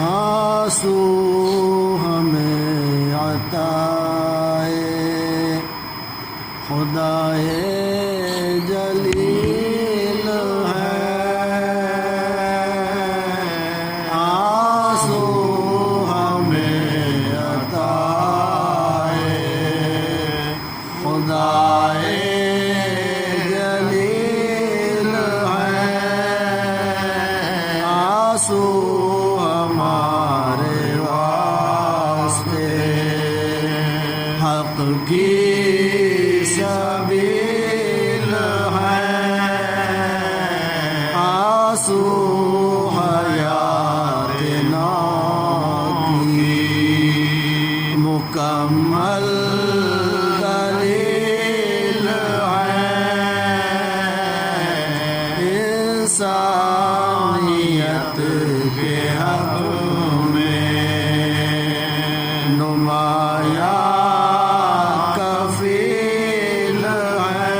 آنسو ہمیں عطائے خدائے جلیل ہے، آنسو ہمیں عطائے خدائے جلیل ہے، آنسو ہمارے واسطے حق کی سبیل ہے، آنسو حیات کی مکمل دلیل ہے، انسانیت کے حق میں نمایاں کفیل ہے،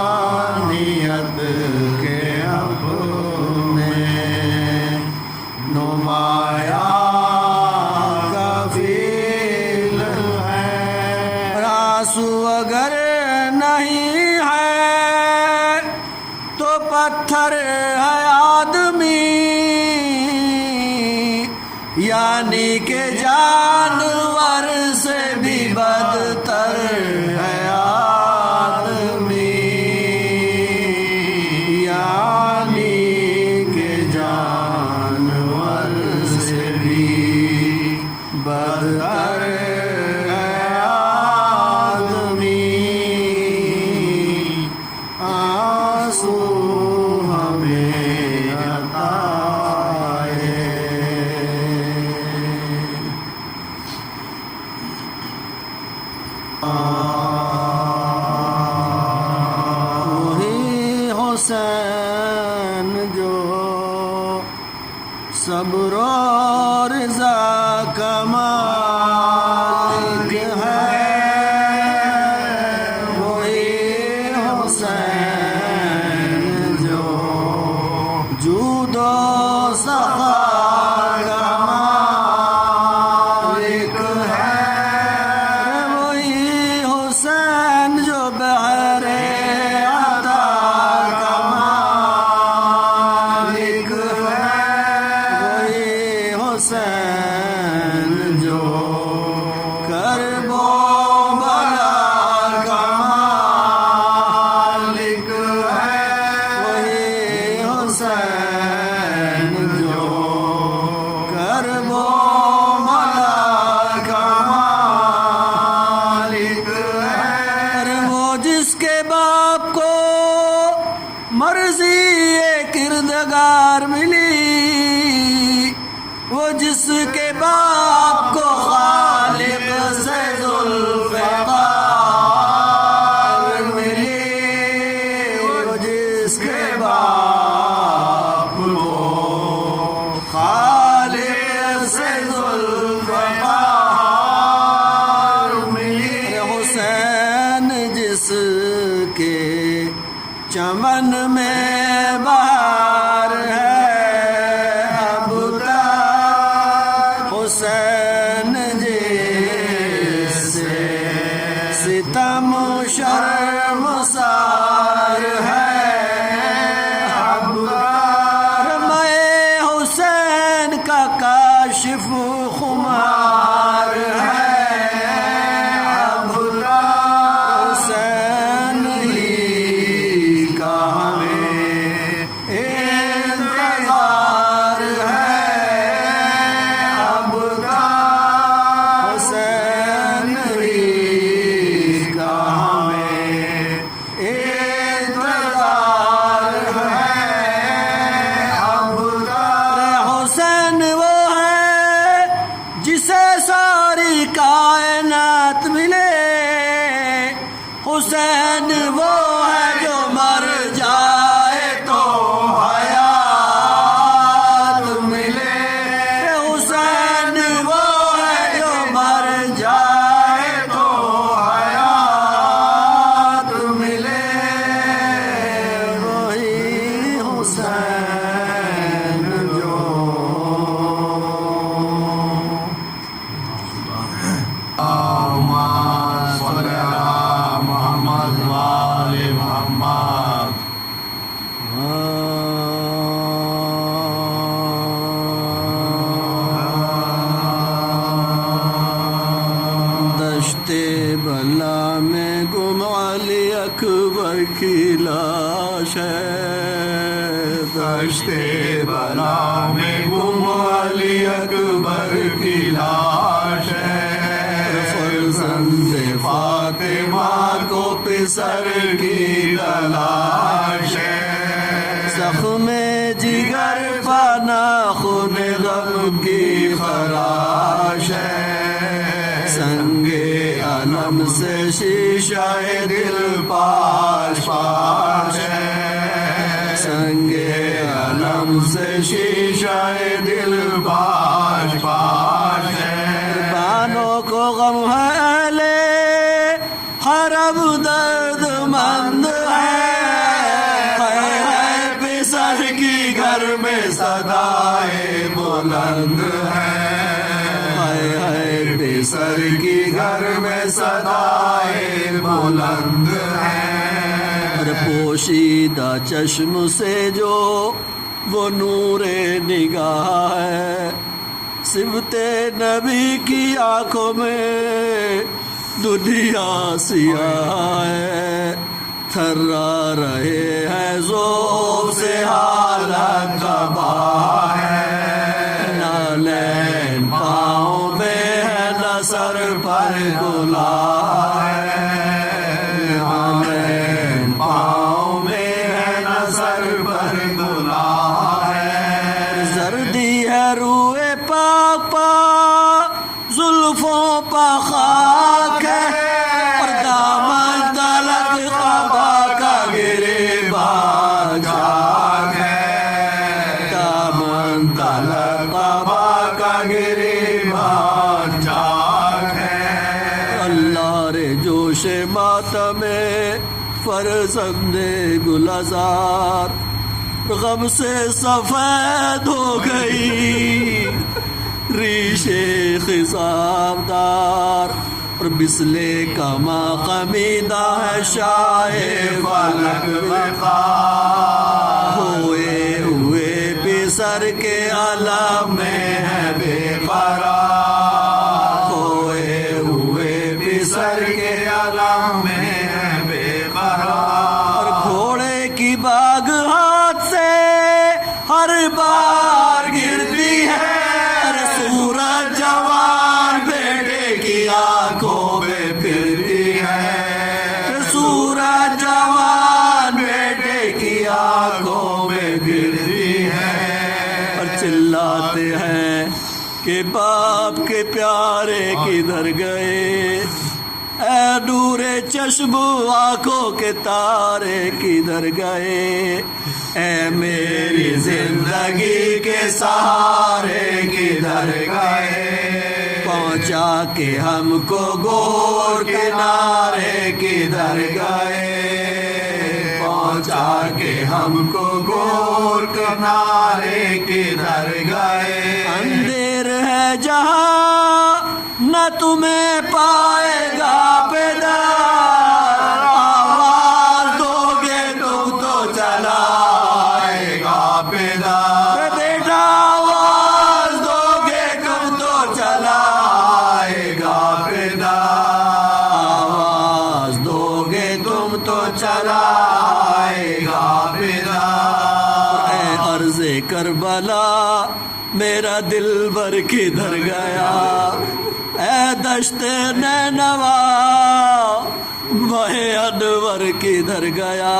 انسانیت کے حق میں نمایاں کفیل ہے، آنسو اگر نہیں ہے تو پتھر ہے آدمی، یعنی کہ جانور سے بھی بدتر ہے آدمی، یعنی کہ جانور سے بھی بدتر ہے آدمی، آنسو ہمیں عطائے وہی حسین جو صبر و رضا کا مالک ہے، وہی حسین جو جود و سخا کا مالک ہے، وہی حسین جو بحر عطا کا مالک ہے، وہی حسین جو کرب و بلا کا مالک ہے، وہی حسین جو کرب و بلا کا مالک ہے، وہ جس کے باپ کو مرضی کردگار ملی، وہ جس کے باپ کو خالق سے ذوالفقار ملی، وہ جس کے باپ کو خالق سے ذوالفقار ملی، حسین جس کے چمن میں بہار ہے اب تک، حسین جس سے ستم شرم سار ہے اب تک، میں حسین کا کاشف خمار ہے اب تک، حسین ہی کا ہمیں انتظار ہے اب تک، حسین ہی کا ہمیں انتظار ہے اب تک، حسین وہ ہے جسے ساری کائنات ملے، حسین وہ ہے جو مر جائے تو حیات ملے، حسین وہ ہے جو مر جائے تو حیات میں گم علی اکبر کی لاش ہے دشت بلا میں گم علی اکبر کی لاش ہے فرزند فاطمہ کو پسر کی تلاش ہے زخم جگر پانا خون غم کی خراش ہے سنگ علم سے شیشہ دل پاش پاش ہے سنگ علم سے شیشہ دل پاش پاش ہے بانوں کو غم ہے لے حرم درد مند ہے پسر کی گھر میں صدائے بلند ہے پسر کی گھر میں صدائے بلند ہے پوشیدہ چشم سے جو وہ نور نگاہ ہے صبت نبی کی آنکھوں میں دنیا سیاہ ہے تھرا رہے ہیں ذوق سے حالت تباہ ہے نالین پاؤں میں ہے نہ سر پر گلاب ہے نالین پاؤں میں ہے نہ سر پر گلاب ہے زردی ہے روئے پاک پا زلفوں پا خاک ہے اور دامن تلک قبا کا گریبان جاگ ہے دامن تلک قبا کا گریبان جاگ ہے اللہ رے جوش ماتم فرزند گلزار غم سے سفید ہو گئی ریشے خضابدار اور بسلے کا خمیدہ ہے شاہ فلک وقار ہوئے پسر کے عالم میں ہے بے قرار ہوئے پسر کے عالم میں ہے بے قرار گھوڑے کی باغ ہاتھ سے ہر بار گرتی ہے سورج جوان بیٹے کی آنکھوں میں پھرتی ہے سورج جوان بیٹے کی آنکھوں میں پھرتی ہے اور چلاتے ہیں کہ باپ کے پیارے کدھر گئے اے نور چشم آنکھوں کے تارے کدھر گئے اے میری زندگی کے سہارے کدھر گئے پہنچا کے ہم کو گور کنارے کدھر گئے پہنچا کے ہم کو گور کنارے کدھر گئے اندھیر ہے جہاں نہ تمہیں پائے گا بیدار آواز دو گے تم تو چلائے گا بیدار بیٹا آواز دو گے تم تو چلائے گا بیدار آواز دو گے تم تو چلائے گا بیدار اے عرض کربلا میرا دل بھر کدھر گیا اے دشت نینوا بہے انور کدھر گیا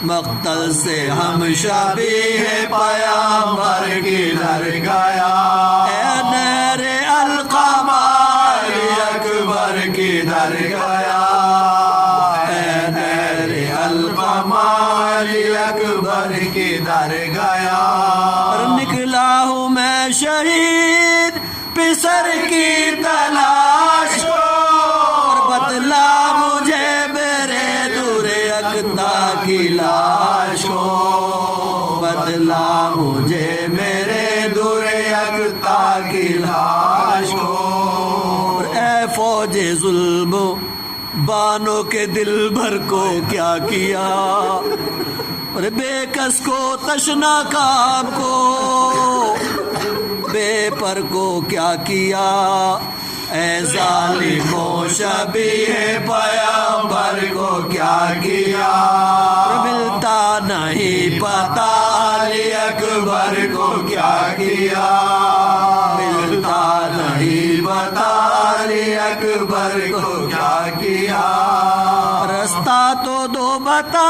مقتل سے ہم شبیہ پیامبر کدھر گیا اے نہر القمہ علی اکبر کدھر گیا اے نہر القمہ علی اکبر کدھر گیا نکلا ہوں میں شہید پسر کی تلاش اور بدلا مجھے میرے دور اقدا کی لاش کو بدلا مجھے میرے دور اقدا کی لاش کو اے فوج ظلم بانوں کے دل بھر کو کیا کیا اور بے کس کو تشنا کام کو بے پر کو کیا کیا اے ظالموں شبیہ پیغمبر کو کیا کیا ملتا نہیں پتا علی اکبر کو کیا کیا ملتا نہیں پتا علی اکبر کو کیا کیا رستہ تو دو بتا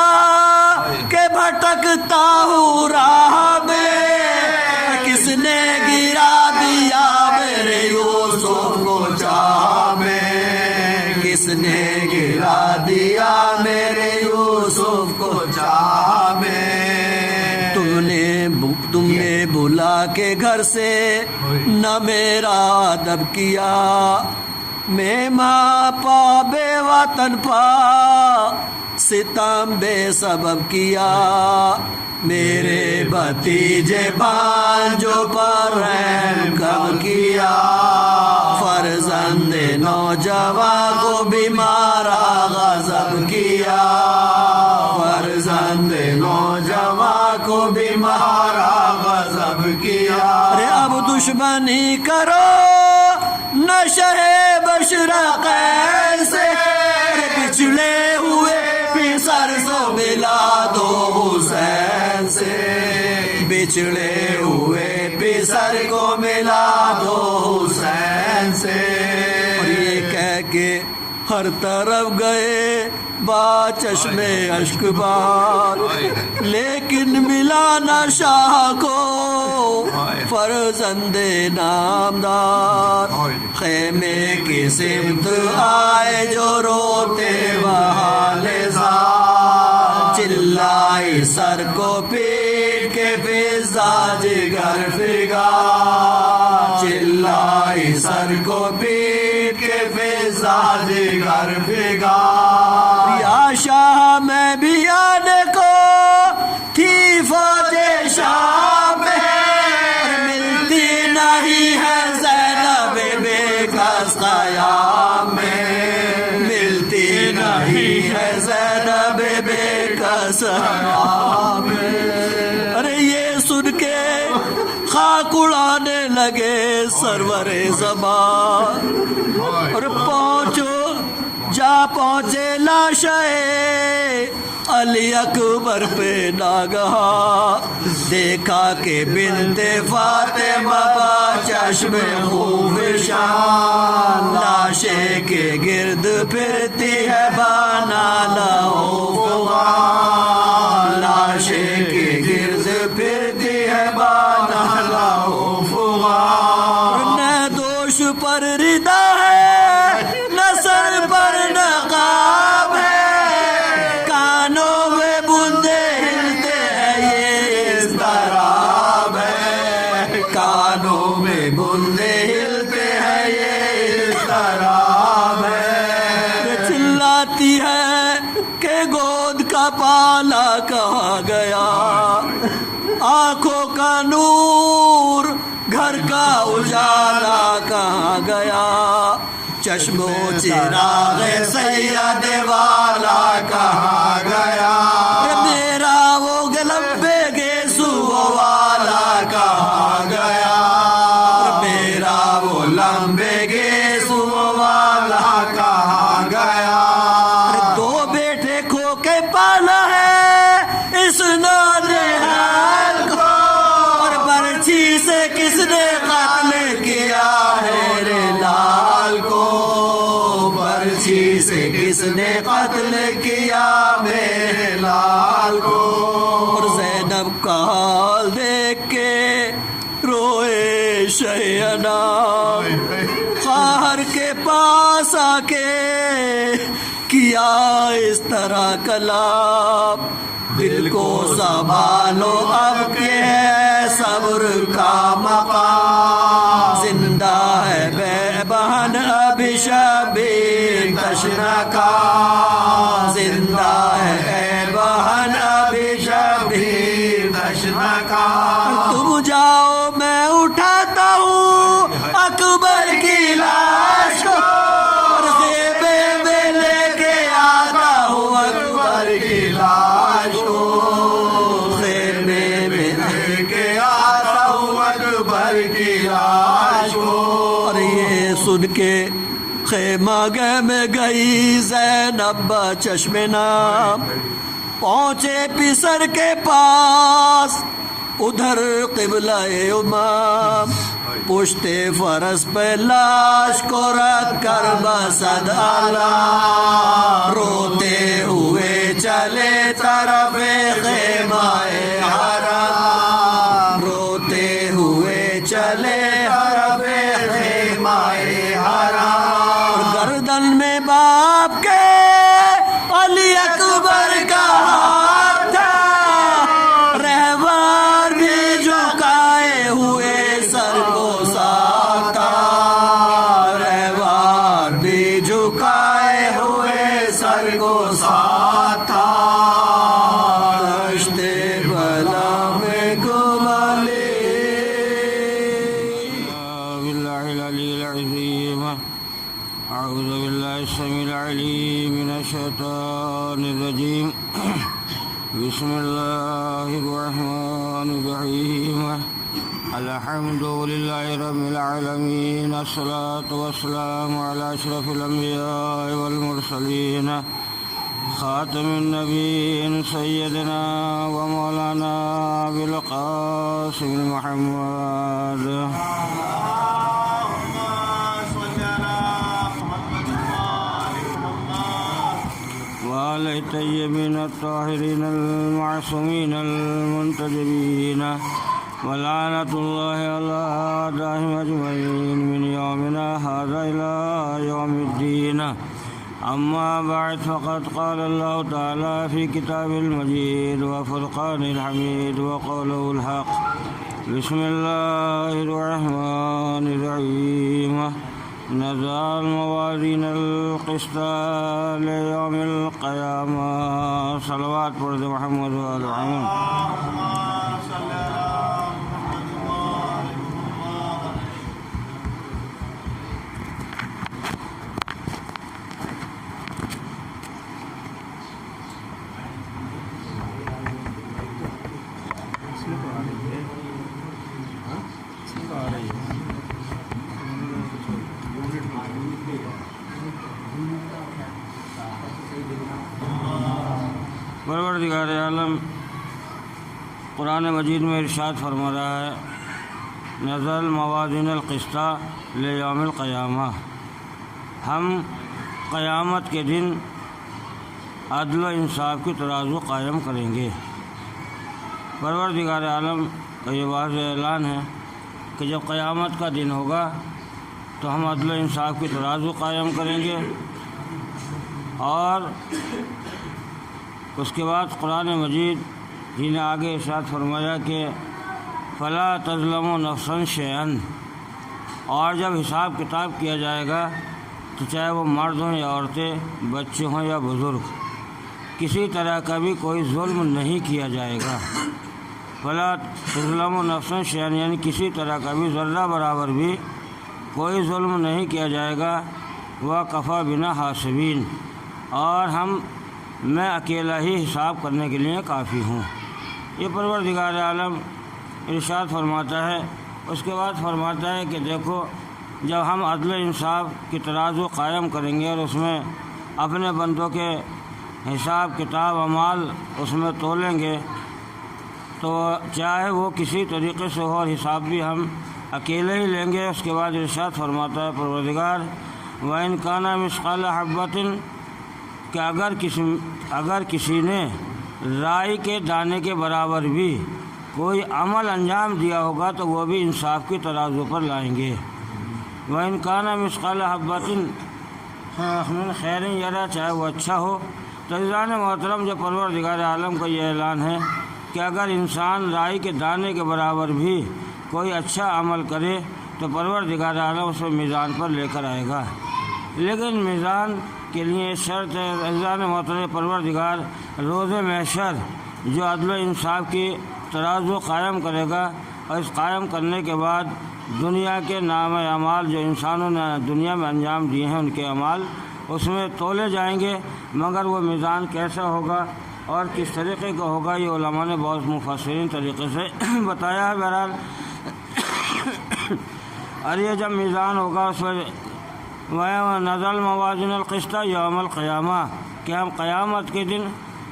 کہ بھٹکتا ہوں راہ میں کس نے گرا دیا میرے یوسف کو چاہ میں کس نے گرا دیا میرے یوسف کو چاہ میں تم نے بلا کے گھر سے نہ میرا ادب کیا میں ماں پا بے وطن پا ستم بے سبب کیا میرے بھتیجے بانجو پر رحم کب کیا فرزند نوجوان کو بیمارا غضب کیا فرزند نوجوان کو بیمارا غضب کیا ارے اب دشمنی کرو نشہ بشرا کیسے پچھلے ہوئے سر سو ملا دو حسین سے بچھڑے ہوئے پسر کو ملا دو حسین سے اور یہ کہہ کے ہر طرف گئے با چشمے اشک بار لیکن ملا نہ شاہ کو فرزند نامدار خیمے کی سمت آئے جو روتے بحال زار چلائی سر کو پیٹ کے فضا جگر فگار چلائی سر کو پیٹ کے فضا جگر فگار یا شاہ میں بھی آنے کو تھی فوج شام میں ملتی نہیں ہے زینب بے کس قیام میں ملتی نہیں ہے زینب بے کس قیام میں ارے یہ سن کے خاک اڑانے لگے سرور زمان اور جا پہنچے لاشے علی اکبر پہ ناگہاں دیکھا کہ بنت فاطمہ با چشم خوب شان لاشے کے گرد پھرتی ہے بانا لہو فغان لاشے کے گرد پھرتی ہے بانا لہو فغان نہ دوش پر ردا ہے نہ سر پر نقاب ہے کانوں میں بندے ہلتے ہیں یہ اضطراب ہے کانوں میں بندے ہلتے ہیں یہ اضطراب ہے چلاتی ہے کہ گود کا پالا کہاں گیا آنکھوں کا نور گھر کا اجالا کہاں گیا چشموں چراغ سید والا کہاں گیا میرا وہ گلمبے گیسو والا کہاں گیا میرا وہ لمبے گیسو والا کہاں گیا دو بیٹے کھو کے پالا ہے اس نونہال کو اور برچھی سے کس نے قتل کیا ہے رے لال کو برچھی سے کس نے قتل کیا میرے لال کو اور زینب کا حال دیکھ کے روئے شہنا خواہر کے پاس آ کے کیا اس طرح کلام دل کو سنبھالو اب کے ہے صبر کا مقام زندہ ہے بے بہن ابھی شبیر تشنا کا زندہ ہے اے بہن ابھی شبیر تشنا کا تم جاؤ میں اٹھاتا ہوں اکبر کی لاش کو اور خیمے میں لے کے آتا ہوں اکبر کی لاش کو خیمے میں لے کے آتا ہوں اکبر کی لاش کو اور یہ سن خود کے خیمہ گہ میں گئی زینب چشم نام، پہنچے پسر کے پاس ادھر قبلہ امام، پشتے فرس پہ لاش کو رکھ کر بسد اعلیٰ، روتے ہوئے چلے طرف خیمہ حرم، روتے ہوئے چلے طرف خیمہ حرم، گردن میں باپ کے علی اکبر کا ہاتھ تھا، رہبر بھی جھکائے ہوئے سر کو ساتھا، رہبر بھی جھکائے ہوئے سر کو ساتھا، رشتے بلا میں گمالے۔ بالله العلي العظيم، أعوذ بالله السميع العليم من الشيطان الرجيم، بسم الله الرحمن الرحيم، الحمد لله رب العالمين، الصلاة والسلام على أشرف الأنبياء والمرسلين، خاتم النبيين سيدنا ومولانا أبي القاسم محمد، وآل الطيبين الطاهرين المعصومين المنتجبين، ولعنة الله على أعدائهم أجمعين من يومنا هذا إلى يوم الدين. أما بعد، فقد قال الله تعالى في كتابه المجيد وفرقان الحميد وقوله الحق. بسم الله الرحمن الرحيم. نزل الموازين القسط ليوم القيامة. صلوات پر محمد وآل محمد. پروردگار عالم قرآن مجید میں ارشاد فرما رہا ہے، نزل موازین القسط لیوم القیامہ، ہم قیامت کے دن عدل و انصاف کی ترازو قائم کریں گے۔ پروردگار عالم کا یہ واضح اعلان ہے کہ جب قیامت کا دن ہوگا تو ہم عدل و انصاف کی ترازو قائم کریں گے، اور اس کے بعد قرآن مجید جی نے آگے ارشاد فرمایا کہ فلا تظلموا نفسا شیئا، اور جب حساب کتاب کیا جائے گا تو چاہے وہ مرد ہوں یا عورتیں، بچے ہوں یا بزرگ، کسی طرح کا بھی کوئی ظلم نہیں کیا جائے گا۔ فلا تظلموا نفسا شیئا یعنی کسی طرح کا بھی ذرہ برابر بھی کوئی ظلم نہیں کیا جائے گا۔ وَكَفَى بِنَا حَاسِبِينَ، اور میں اکیلا ہی حساب کرنے کے لیے کافی ہوں۔ یہ پروردگار عالم ارشاد فرماتا ہے۔ اس کے بعد فرماتا ہے کہ دیکھو، جب ہم عدل انصاف کی ترازو قائم کریں گے اور اس میں اپنے بندوں کے حساب کتاب اعمال اس میں تولیں گے، تو چاہے وہ کسی طریقے سے ہو، اور حساب بھی ہم اکیلے ہی لیں گے۔ اس کے بعد ارشاد فرماتا ہے پروردگار، وَإِنْ كَانَ مِثْقَالَ حَبَّةٍ، کہ اگر کسی نے رائی کے دانے کے برابر بھی کوئی عمل انجام دیا ہوگا تو وہ بھی انصاف کی ترازو پر لائیں گے۔ وَإِنْ كَانَ مِثْقَالَ حَبَّةٍ مِنْ خَيْرٍ یرا، چاہے وہ اچھا ہو۔ تو عزیزان محترم، جو پروردگار عالم کا یہ اعلان ہے کہ اگر انسان رائی کے دانے کے برابر بھی کوئی اچھا عمل کرے تو پروردگار عالم اسے میزان پر لے کر آئے گا، لیکن میزان کے لیے شرط ہے عزیزان محترم، پروردگار روز محشر جو عدل و انصاف کی ترازو قائم کرے گا، اور اس قائم کرنے کے بعد دنیا کے نام اعمال جو انسانوں نے دنیا میں انجام دیے ہیں ان کے اعمال اس میں تولے جائیں گے، مگر وہ میزان کیسا ہوگا اور کس طریقے کا ہوگا یہ علماء نے بہت مفصلین طریقے سے بتایا ہے۔ بہرحال اور یہ جب میزان ہوگا اس میں نزل موازن القسط یوم القیامہ، کہ ہم قیامت کے دن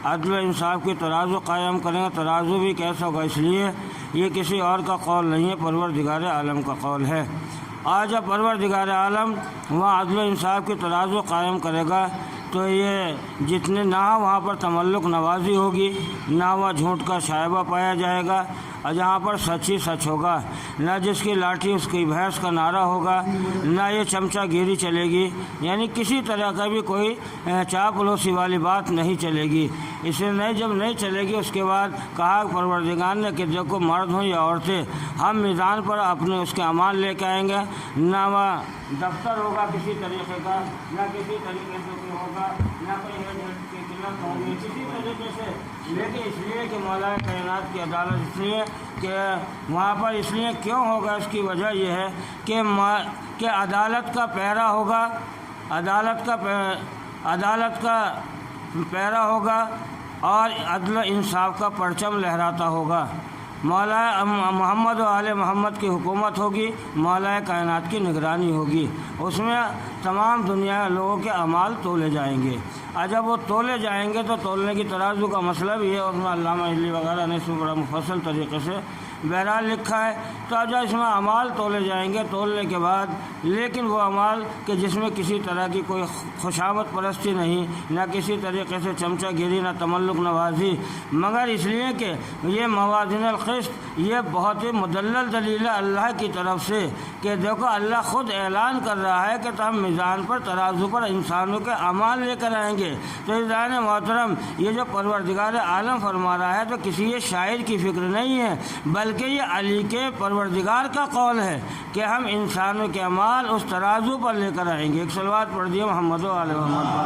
عدل و انصاف کی ترازو قائم کریں گے۔ ترازو بھی کیسا ہوگا؟ اس لیے یہ کسی اور کا قول نہیں ہے، پروردگار عالم کا قول ہے۔ آج جب پروردگار عالم وہاں عدل و انصاف کی ترازو قائم کرے گا تو یہ جتنے نہ وہاں پر تملق نوازی ہوگی، نہ وہاں جھوٹ کا شائبہ پایا جائے گا، اور جہاں پر سچ ہی سچ ہوگا، نہ جس کی لاٹھی اس کی بھینس کا نعرہ ہوگا، نہ یہ چمچہ گیری چلے گی، یعنی کسی طرح کا بھی کوئی چاپلوسی والی بات نہیں چلے گی۔ اسے نہیں جب نہیں چلے گی اس کے بعد کہا پروردگار نے کہ دیکھو مرد ہوں یا عورتیں، ہم میزان پر اپنے اس کے اعمال لے کے آئیں گے، نہ وہاں دفتر ہوگا کسی طریقے کا، نہ کسی طریقے سے کوئی ہوگا، نہ کوئی کی قلت ہوگی کسی طریقے سے، لیکن اس لیے کہ مولا کائنات کی عدالت اس لیے کہ وہاں پر اس لیے کیوں ہوگا، اس کی وجہ یہ ہے کہ عدالت کا پیرا ہوگا، عدالت کا پیرا ہوگا اور عدل و انصاف کا پرچم لہراتا ہوگا۔ مولا محمد و آل محمد کی حکومت ہوگی، مولا کائنات کی نگرانی ہوگی، اس میں تمام دنیا لوگوں کے اعمال تولے جائیں گے، اور جب وہ تولے جائیں گے تو تولنے کی ترازو کا مسئلہ بھی ہے، اس میں علامہ اجلی وغیرہ نے اس میں بڑا مفصل طریقے سے بہرحال لکھا ہے۔ تو جب اس میں اعمال تولے جائیں گے، تولنے کے بعد لیکن وہ اعمال کہ جس میں کسی طرح کی کوئی خوشامد پرستی نہیں، نہ کسی طریقے سے چمچہ گیری، نہ تملق نوازی، مگر اس لیے کہ یہ موازن القسط یہ بہت ہی مدلل دلیل ہے اللہ کی طرف سے، کہ دیکھو اللہ خود اعلان کر رہا ہے کہ ہم میزان پر ترازو پر انسانوں کے اعمال لے کر آئیں گے۔ تو عزیزان محترم، یہ جو پروردگار عالم فرما رہا ہے تو کسی یہ شاعر کی فکر نہیں ہے، بلکہ یہ علی کے پروردگار کا قول ہے کہ ہم انسانوں کے اعمال اس ترازو پر لے کر آئیں گے۔ ایک صلوات پڑھ دیے محمد و آل محمد پر۔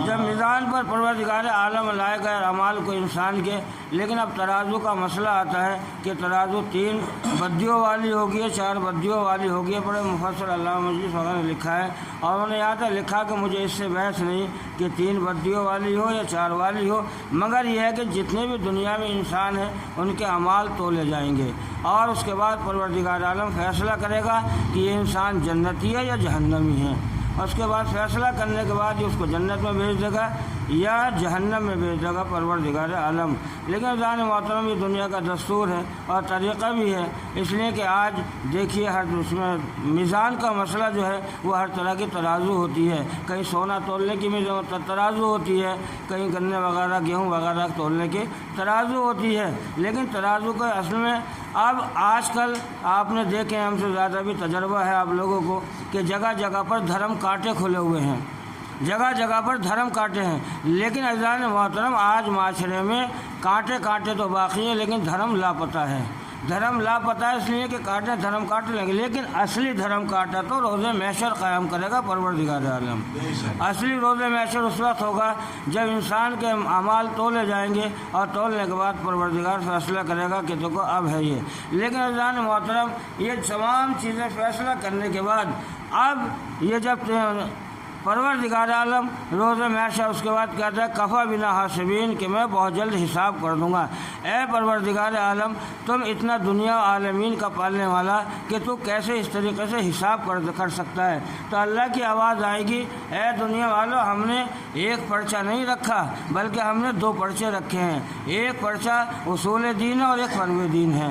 جب میزان پر پروردگار عالم لائے گئے اعمال کو انسان کے، لیکن اب ترازو کا مسئلہ آتا ہے کہ ترازو 3 بدیوں والی ہوگی ہے، 4 بدیوں والی ہوگی ہے۔ بڑے مفصل علامہ مجلس وغیرہ نے لکھا ہے، اور انہوں نے یہاں تک لکھا کہ مجھے اس سے بحث نہیں کہ 3 بدیوں والی ہو یا 4 والی ہو، مگر یہ ہے کہ جتنے بھی دنیا میں انسان ہیں ان کے اعمال تولے جائیں گے، اور اس کے بعد پروردگار عالم فیصلہ کرے گا کہ یہ انسان جنتی ہے یا جہنمی ہے۔ اس کے بعد فیصلہ کرنے کے بعد اس کو جنت میں بھیج دے گا یا جہنم میں بھیج دے گا پروردگار عالم۔ لیکن عزیزان محترم، یہ دنیا کا دستور ہے اور طریقہ بھی ہے، اس لیے کہ آج دیکھیے ہر اس میں میزان کا مسئلہ جو ہے وہ ہر طرح کی ترازو ہوتی ہے، کہیں سونا تولنے کی ترازو ہوتی ہے، کہیں گنے وغیرہ گیہوں وغیرہ تولنے کی ترازو ہوتی ہے، لیکن ترازو کے اصل میں اب آج کل آپ نے دیکھے، ہم سے زیادہ بھی تجربہ ہے آپ لوگوں کو، کہ جگہ جگہ پر دھرم کانٹے کھلے ہوئے ہیں، جگہ جگہ پر دھرم کانٹے ہیں، لیکن عزیزان محترم آج معاشرے میں کانٹے تو باقی ہیں لیکن دھرم لاپتہ ہے۔ دھرم لاپتہ ہے اس لیے کہ کانٹے دھرم کاٹ لیں گے، لیکن اصلی دھرم کاٹا تو روز محشر قائم کرے گا پروردگار عالم۔ اصلی روز محشر اس وقت ہوگا جب انسان کے اعمال تولے جائیں گے، اور تولنے کے بعد پروردگار فیصلہ کرے گا کہ دیکھو اب ہے یہ۔ لیکن عزیزان محترم، یہ تمام چیزیں فیصلہ کرنے کے بعد اب یہ جب پروردگار عالم روز محشر اس کے بعد کہتا ہے کفا بنا حاسبین، کہ میں بہت جلد حساب کر دوں گا۔ اے پروردگار عالم، تم اتنا دنیا و عالمین کا پالنے والا کہ تو کیسے اس طریقے سے حساب کر سکتا ہے؟ تو اللہ کی آواز آئے گی، اے دنیا والو، ہم نے ایک پرچہ نہیں رکھا بلکہ ہم نے 2 پرچے رکھے ہیں۔ ایک پرچہ اصول دین ہے اور ایک فروع دین ہے۔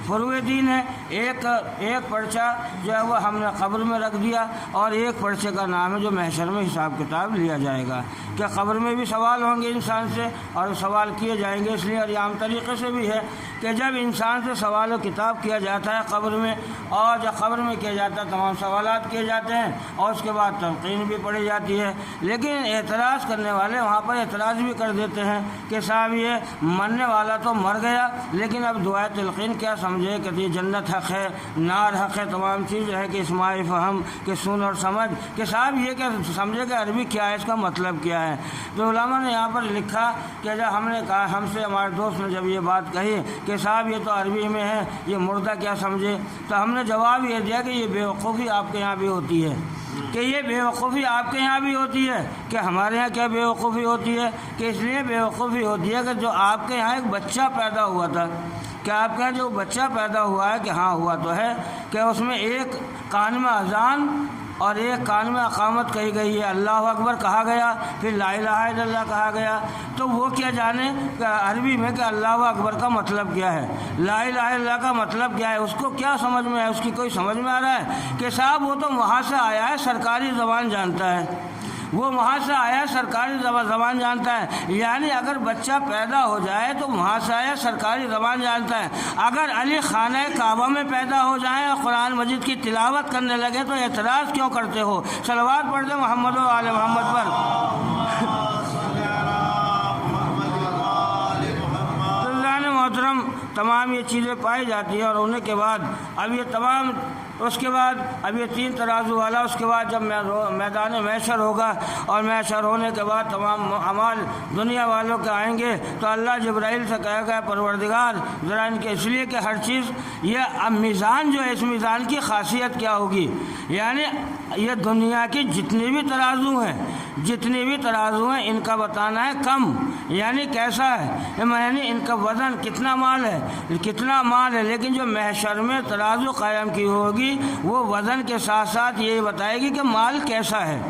فروع دین ہے ایک پرچہ جو ہے وہ ہم نے قبر میں رکھ دیا، اور ایک پرچے کا نام ہے جو محشر میں حساب کتاب لیا جائے گا، کہ قبر میں بھی سوال ہوں گے انسان سے، اور سوال کیے جائیں گے اس لیے، اور یہ عام طریقے سے بھی ہے کہ جب انسان سے سوال و کتاب کیا جاتا ہے قبر میں، اور جب قبر میں کیا جاتا ہے تمام سوالات کیے جاتے ہیں، اور اس کے بعد تلقین بھی پڑھی جاتی ہے، لیکن اعتراض کرنے والے وہاں پر اعتراض بھی کر دیتے ہیں کہ صاحب یہ مرنے والا تو مر گیا، لیکن اب دعائے تلقین کیا سمجھے کہ یہ جنت حق ہے، نار حق ہے، تمام چیز ہے کہ اسماء فہم کہ سن اور سمجھ، کہ صاحب یہ کہ سمجھے کہ عربی کیا ہے، اس کا مطلب کیا ہے۔ تو علماء نے یہاں پر لکھا کہ جب ہم نے کہا، ہم سے ہمارے دوست نے جب یہ بات کہی کہ صاحب یہ تو عربی میں ہے، یہ مردہ کیا سمجھے، تو ہم نے جواب یہ دیا کہ یہ بیوقوفی آپ کے یہاں بھی ہوتی ہے، کہ یہ بیوقوفی آپ کے یہاں بھی ہوتی ہے، کہ ہمارے یہاں کیا بیوقوفی ہوتی ہے، کہ اس لیے بیوقوفی ہوتی ہے کہ جو آپ کے یہاں ایک بچہ پیدا ہوا تھا، کہ آپ کا جو بچہ پیدا ہوا ہے کہ ہاں ہوا تو ہے کہ اس میں ایک کان میں اذان اور ایک کان میں اقامت کہی گئی ہے، اللہ اکبر کہا گیا، پھر لا الہ الا اللہ کہا گیا، تو وہ کیا جانے کہ عربی میں کہ اللہ اکبر کا مطلب کیا ہے، لا الہ الا اللہ کا مطلب کیا ہے، اس کو کیا سمجھ میں ہے، اس کی کوئی سمجھ میں آ رہا ہے کہ صاحب وہ تو وہاں سے آیا ہے، سرکاری زبان جانتا ہے، وہ وہاں سے آیا سرکاری زبان جانتا ہے، یعنی اگر بچہ پیدا ہو جائے تو وہاں سے آیا سرکاری زبان جانتا ہے، اگر علی خانہ کعبہ میں پیدا ہو جائیں اور قرآن مجید کی تلاوت کرنے لگے تو اعتراض کیوں کرتے ہو؟ صلوات پڑھ دیں محمد و آل محمد پر۔ محترم تمام یہ چیزیں پائی جاتی ہیں، اور ہونے کے بعد اب یہ تمام اس کے بعد اب یہ 3 ترازو والا، اس کے بعد جب میدان محشر ہوگا اور محشر ہونے کے بعد تمام اعمال دنیا والوں کے آئیں گے تو اللہ جبرائیل سے کہے گا پروردگار ذرا ان کے، اس لیے کہ ہر چیز یہ اب میزان جو ہے، اس میزان کی خاصیت کیا ہوگی، یعنی یہ دنیا کی جتنی بھی ترازو ہیں ان کا بتانا ہے کم، یعنی کیسا ہے، یعنی ان کا وزن کتنا مال ہے، لیکن جو محشر میں ترازو قائم کی ہوگی وہ وزن کے ساتھ ساتھ یہی بتائے گی کہ مال کیسا ہے۔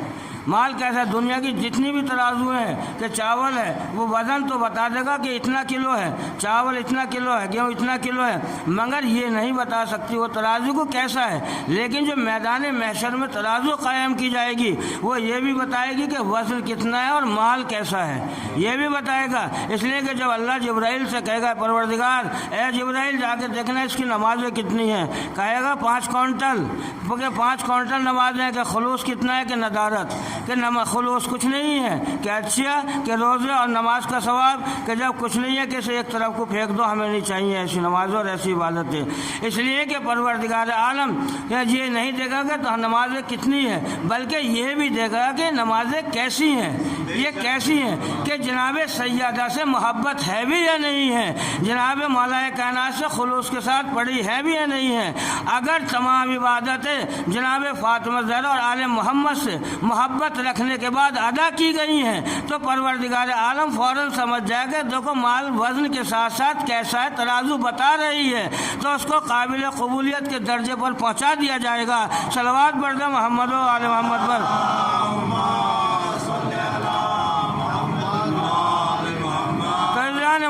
دنیا کی جتنی بھی ترازو ہیں کہ چاول ہے وہ وزن تو بتا دے گا کہ اتنا کلو ہے، چاول اتنا کلو ہے، گیہوں اتنا کلو ہے، مگر یہ نہیں بتا سکتی وہ ترازو کو کیسا ہے، لیکن جو میدان محشر میں ترازو قائم کی جائے گی وہ یہ بھی بتائے گی کہ وزن کتنا ہے اور مال کیسا ہے، یہ بھی بتائے گا، اس لیے کہ جب اللہ جبرائیل سے کہے گا پروردگار اے جبرائیل جا کے دیکھنا اس کی نمازیں کتنی ہیں، کہے گا 5 کوئنٹل، کہ 5 کوئنٹل نمازیں، کہ خلوص کتنا ہے کہ ندارت، کہ خلوص کچھ نہیں ہے، کہ اچھا کہ روزے اور نماز کا ثواب، کہ جب کچھ نہیں ہے کہ اسے ایک طرف کو پھینک دو، ہمیں نہیں چاہیے ایسی نماز اور ایسی عبادتیں، اس لیے کہ پروردگار عالم یہ نہیں دیکھا کہ تو نمازیں کتنی ہیں، بلکہ یہ بھی دیکھا کہ نمازیں کیسی ہیں، یہ کیسی ہیں، کہ جناب سیدہ سے محبت ہے بھی یا نہیں ہے، جناب مولا کائنات سے خلوص کے ساتھ پڑھی ہے بھی یا نہیں ہے، اگر تمام عبادتیں جناب فاطمہ زہرا اور آل محمد سے محبت رکھنے کے بعد ادا کی گئی ہیں تو پروردگار عالم فوراً سمجھ جائے گا دیکھو مال وزن کے ساتھ ساتھ کیسا ہے، ترازو بتا رہی ہے، تو اس کو قابل قبولیت کے درجے پر پہنچا دیا جائے گا۔ صلوات پڑھ دیں محمد و آل محمد پر۔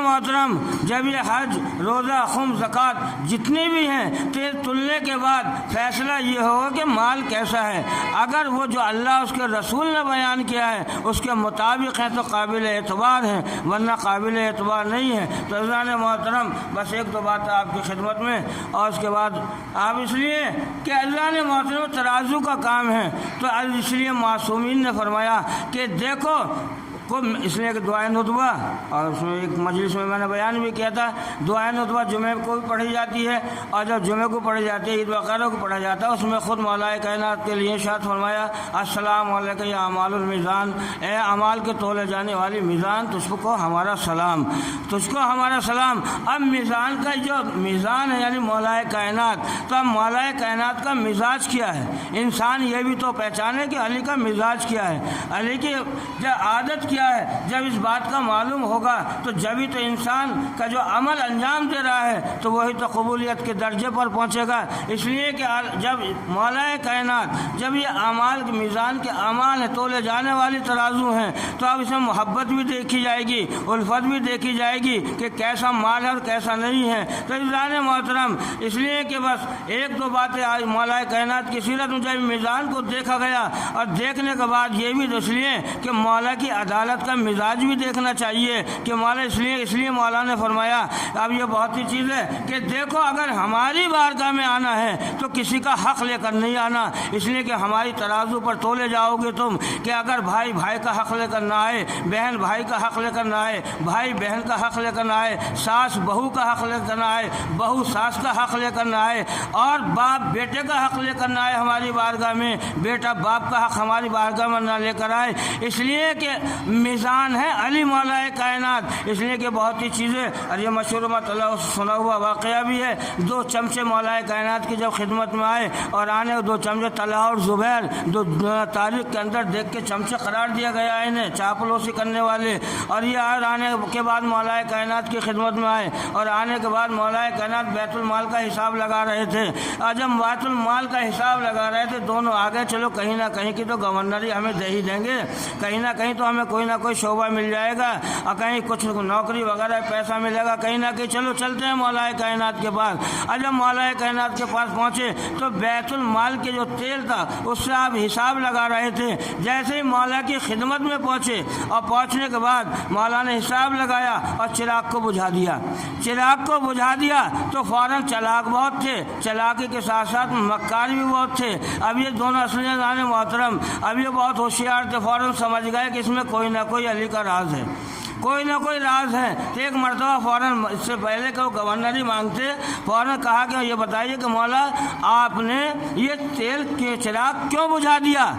محترم جب یہ حج، روزہ، خم، زکوٰۃ جتنے بھی ہیں تلنے کے بعد فیصلہ یہ ہوگا کہ مال کیسا ہے، اگر وہ جو اللہ اس کے رسول نے بیان کیا ہے اس کے مطابق ہیں تو قابل اعتبار ہیں، ورنہ قابل اعتبار نہیں ہے۔ تو عزیزان محترم بس 1-2 باتیں آپ کی خدمت میں، اور اس کے بعد آپ اس لیے کہ عزیزان محترم ترازو کا کام ہے، تو اس لیے معصومین نے فرمایا کہ دیکھو اس لیے کہ دعائے ندوہ، اور اس میں ایک مجلس میں نے بیان بھی کیا تھا، دعائے ندوہ جمعے کو بھی پڑھی جاتی ہے، اور جب جمعے کو پڑھی جاتی ہے عید وغیرہ کو پڑھا جاتا ہے، اس میں خود مولا کائنات کے لیے ارشاد فرمایا السلام علیکم یا اعمال المیزان، اے اعمال کے تولے جانے والی میزان تجھ کو ہمارا سلام، تجھ کو ہمارا سلام۔ اب میزان کا جو میزان ہے یعنی مولا کائنات، تو اب مولا کائنات کا مزاج کیا ہے، انسان یہ بھی تو پہچانے کہ علی کا مزاج کیا ہے، علی کی جو عادت کیا ہے، جب اس بات کا معلوم ہوگا تو جبھی تو انسان کا جو عمل انجام دے رہا ہے تو وہی تو قبولیت کے درجے پر پہنچے گا۔ اس لیے کہ جب مولا کائنات جب یہ اعمال کے میزان کے اعمال ہیں، تولے جانے والی ترازو ہیں، تو اب اس میں محبت بھی دیکھی جائے گی، الفت بھی دیکھی جائے گی کہ کیسا مال ہے اور کیسا نہیں ہے۔ تو عزیزان محترم اس لیے کہ بس 1-2 باتیں آج مولا کائنات کی سیرت میں جب میزان کو دیکھا گیا، اور دیکھنے کے بعد یہ بھی اس لیے کہ مولا کی عدالت کا مزاج بھی دیکھنا چاہیے کہ مولا اس لیے مولا نے فرمایا اب یہ بہت ہی چیز ہے کہ دیکھو اگر ہماری بارگاہ میں آنا ہے تو کسی کا حق لے کر نہیں آنا، اس لیے کہ ہماری ترازو پر تولے جاؤ گے تم کہ اگر بھائی بھائی کا حق لے کر نہ آئے، بہن بھائی کا حق لے کر نہ آئے، بھائی بہن کا حق لے کر نہ آئے، ساس بہو کا حق لے کر نہ آئے، بہو ساس کا حق لے کر نہ آئے، اور باپ بیٹے کا حق لے کر نہ آئے ہماری بارگاہ میں، بیٹا باپ کا حق ہماری بارگاہ میں نہ لے کر آئے، اس لیے کہ میزان ہے علی مولا کائنات، اس لیے کہ بہت ہی چیزیں، اور یہ مشہور مطلب سنا ہوا واقعہ بھی ہے، 2 چمچے مولا کائنات کی جب خدمت میں آئے اور آنے 2 چمچے طلحہ اور زبیر، دو تاریخ کے اندر دیکھ کے چمچے قرار دیا گیا انہیں، چاپلوسی کرنے والے، اور یہ آنے کے بعد مولا کائنات کی خدمت میں آئے اور آنے کے بعد مولا کائنات بیت المال کا حساب لگا رہے تھے، اور جب بیت المال کا حساب لگا رہے تھے دونوں آگے چلو کہیں نہ کہیں کی تو گورنری ہمیں دے ہی دیں گے، کہیں نہ کہیں تو ہمیں کوئی نہ کوئی شعبہ مل جائے گا، اور کہیں کچھ نوکری وغیرہ پیسہ ملے گا، کہیں نہ کہیں چلو چلتے ہیں مولا کائنات کے پاس۔ اور جب مولا کائنات کے پاس پہنچے تو بیت المال کے جو تیل تھا اس سے آپ حساب لگا رہے تھے، جیسے ہی مولا کی خدمت میں پہنچے اور پہنچنے کے بعد مولا نے حساب لگایا اور چراغ کو بجھا دیا، چراغ کو بجھا دیا تو فوراً چلاک بہت تھے، چلاکی کے ساتھ ساتھ مکار بھی بہت تھے، اب یہ دونوں اصل جان محترم اب یہ بہت ہوشیار تھے، فوراً سمجھ گئے کہ اس میں کوئی نہ کوئی علی کا راز ہے، کوئی نہ کوئی راز ہے، تو ایک مرتبہ فوراً اس سے پہلے کہ وہ گورنری مانگتے فوراً کہا کہ یہ بتائیے کہ مولا آپ نے یہ تیل کے چراغ کیوں بجھا دیا؟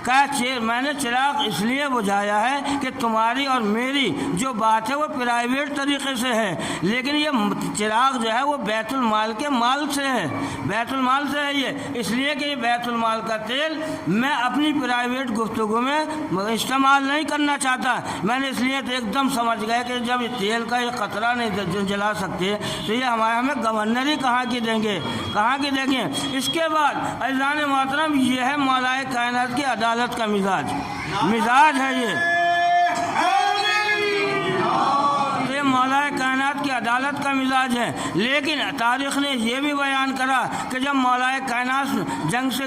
کہا میں نے چراغ اس لیے بجھایا ہے کہ تمہاری اور میری جو بات ہے وہ پرائیویٹ طریقے سے ہے، لیکن یہ چراغ جو ہے وہ بیت المال کے مال سے ہے، بیت المال سے ہے یہ، اس لیے کہ یہ بیت المال کا تیل میں اپنی پرائیویٹ گفتگو میں استعمال نہیں کرنا چاہتا، میں نے اس لیے تو ایک دم سمجھ گئے کہ جب یہ تیل کا یہ قطرہ نہیں جلا سکتے تو یہ ہمیں گورنری کہاں کی دیں گے، کہاں کی دیں گے۔ اس کے بعد عزیزان محترم یہ ہے مولا کائنات کی عدالت کا مزاج ہے یہ مولا کائنات کی عدالت کا مزاج ہے، لیکن تاریخ نے یہ بھی بیان کرا کہ جب مولا کائنات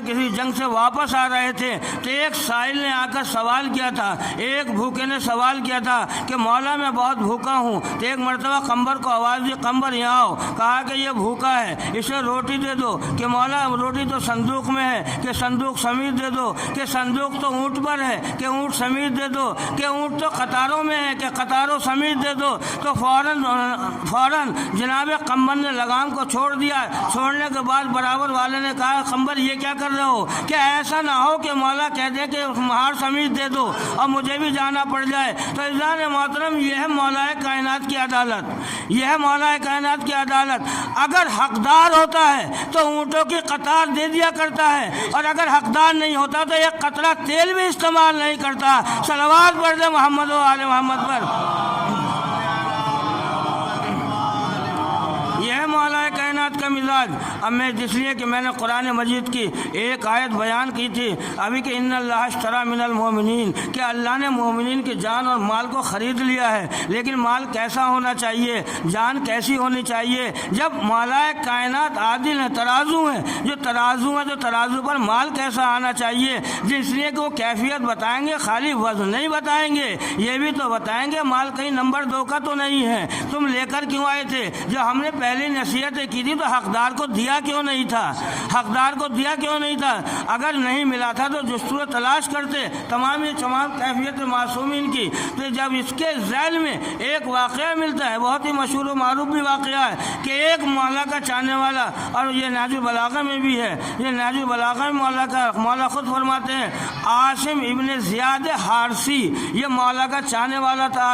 کسی جنگ سے واپس آ رہے تھے تو ایک سائل نے آ کر سوال کیا تھا، ایک بھوکے نے سوال کیا تھا کہ مولا میں بہت بھوکا ہوں، تو ایک مرتبہ قمبر کو آواز دی، قمبر یہاں آؤ، کہا کہ یہ بھوکا ہے اسے روٹی دے دو، کہ مولا روٹی تو صندوق میں ہے، کہ صندوق سمیت دے دو، کہ صندوق تو اونٹ پر ہے، کہ اونٹ سمیت دے دو، کہ اونٹ تو قطاروں میں ہے، کہ قطاروں سمیت دے دو، تو فوراً جناب قمبر نے لگام کو چھوڑ دیا، چھوڑنے کے بعد برابر والے نے کہا قمبر یہ کیا کر رہے ہو، کہ ایسا نہ ہو کہ مولا کہہ دے کہ مہار سمیت دے دو اور مجھے بھی جانا پڑ جائے۔ تو عزیزان محترم یہ ہے مولا کائنات کی عدالت، یہ ہے مولا کائنات کی عدالت، اگر حقدار ہوتا ہے تو اونٹوں کی قطار دے دیا کرتا ہے، اور اگر حقدار نہیں ہوتا تو ایک قطرہ تیل بھی استعمال نہیں کرتا۔ صلوات پڑھ دے محمد و آل محمد پر۔ یہ ہے مولا کائنات کا مزاج۔ اب میں اس لیے کہ میں نے قرآن مجید کی ایک آیت بیان کی تھی ابھی کہ ان اللہ اشتری من المؤمنین، کہ اللہ نے مومنین کی جان اور مال کو خرید لیا ہے، لیکن مال کیسا ہونا چاہیے، جان کیسی ہونی چاہیے؟ جب مولا کائنات عادل ہے، ترازو ہے، جو ترازو ہے، جو ترازو پر مال کیسا آنا چاہیے، جس لیے کہ وہ کیفیت بتائیں گے، خالی وزن نہیں بتائیں گے، یہ بھی تو بتائیں گے مال کہیں نمبر 2 کا تو نہیں ہے، تم لے کر کیوں آئے تھے؟ جو ہم نے پہلی نصیحتیں کی تھی تو حقدار کو دیا کیوں نہیں تھا، حقدار کو دیا کیوں نہیں تھا؟ اگر نہیں ملا تھا تو جستجو تلاش کرتے تمام کیفیت معصومین کی۔ تو جب اس کے ذیل میں ایک واقعہ ملتا ہے، بہت ہی مشہور و معروف بھی واقعہ ہے، کہ ایک مولا کا چاہنے والا، اور یہ نہج البلاغہ میں بھی ہے، یہ نہج البلاغہ میں مولا خود فرماتے ہیں، عاصم ابن زیاد حارثی یہ مولا کا چاہنے والا تھا،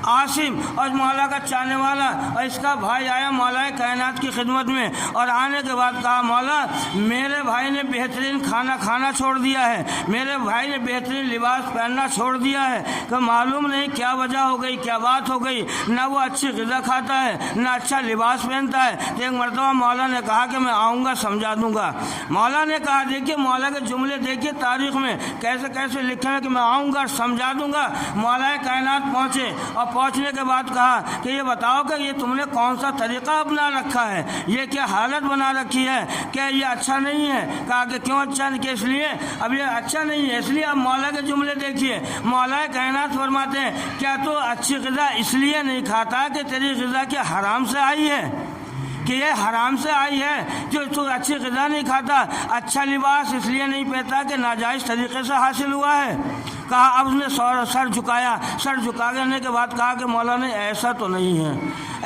عاصم اور مولا کا چاہنے والا، اور اس کا بھائی آیا مولا کائنات کی خدمت میں، اور آنے کے بعد کہا مولا میرے بھائی نے بہترین کھانا چھوڑ دیا ہے، میرے بھائی نے بہترین لباس پہننا چھوڑ دیا ہے، کہ معلوم نہیں کیا وجہ ہو گئی، کیا بات ہو گئی، نہ وہ اچھی غذا کھاتا ہے نہ اچھا لباس پہنتا ہے۔ تو ایک مرتبہ مولا نے کہا کہ میں آؤں گا سمجھا دوں گا۔ مولا نے کہا دیکھیے مولا کے جملے دیکھیے تاریخ میں کیسے کیسے لکھے ہیں کہ میں آؤں گا سمجھا دوں گا۔ مولا کائنات پہنچے اور پہنچنے کے بعد کہا کہ یہ بتاؤ کہ یہ تم نے کون سا طریقہ اپنا رکھا ہے، یہ کیا حالت بنا رکھی ہے، کیا یہ اچھا نہیں ہے؟ کہا کہ کیوں اچھا نہیں، کہ اس لیے اب یہ اچھا نہیں ہے، اس لیے اب مولا کے جملے دیکھیے۔ مولا کائنات فرماتے ہیں کیا تو اچھی غذا اس لیے نہیں کھاتا کہ تیری غذا کیا حرام سے آئی ہے، کہ یہ حرام سے آئی ہے، جو تو اچھی غذا نہیں کھاتا، اچھا لباس اس لیے نہیں پہنتا کہ ناجائز طریقے سے حاصل ہوا ہے؟ کہا اب اس نے سر جھکایا، سر جھکانے کے بعد کہا کہ مولانا ایسا تو نہیں ہے،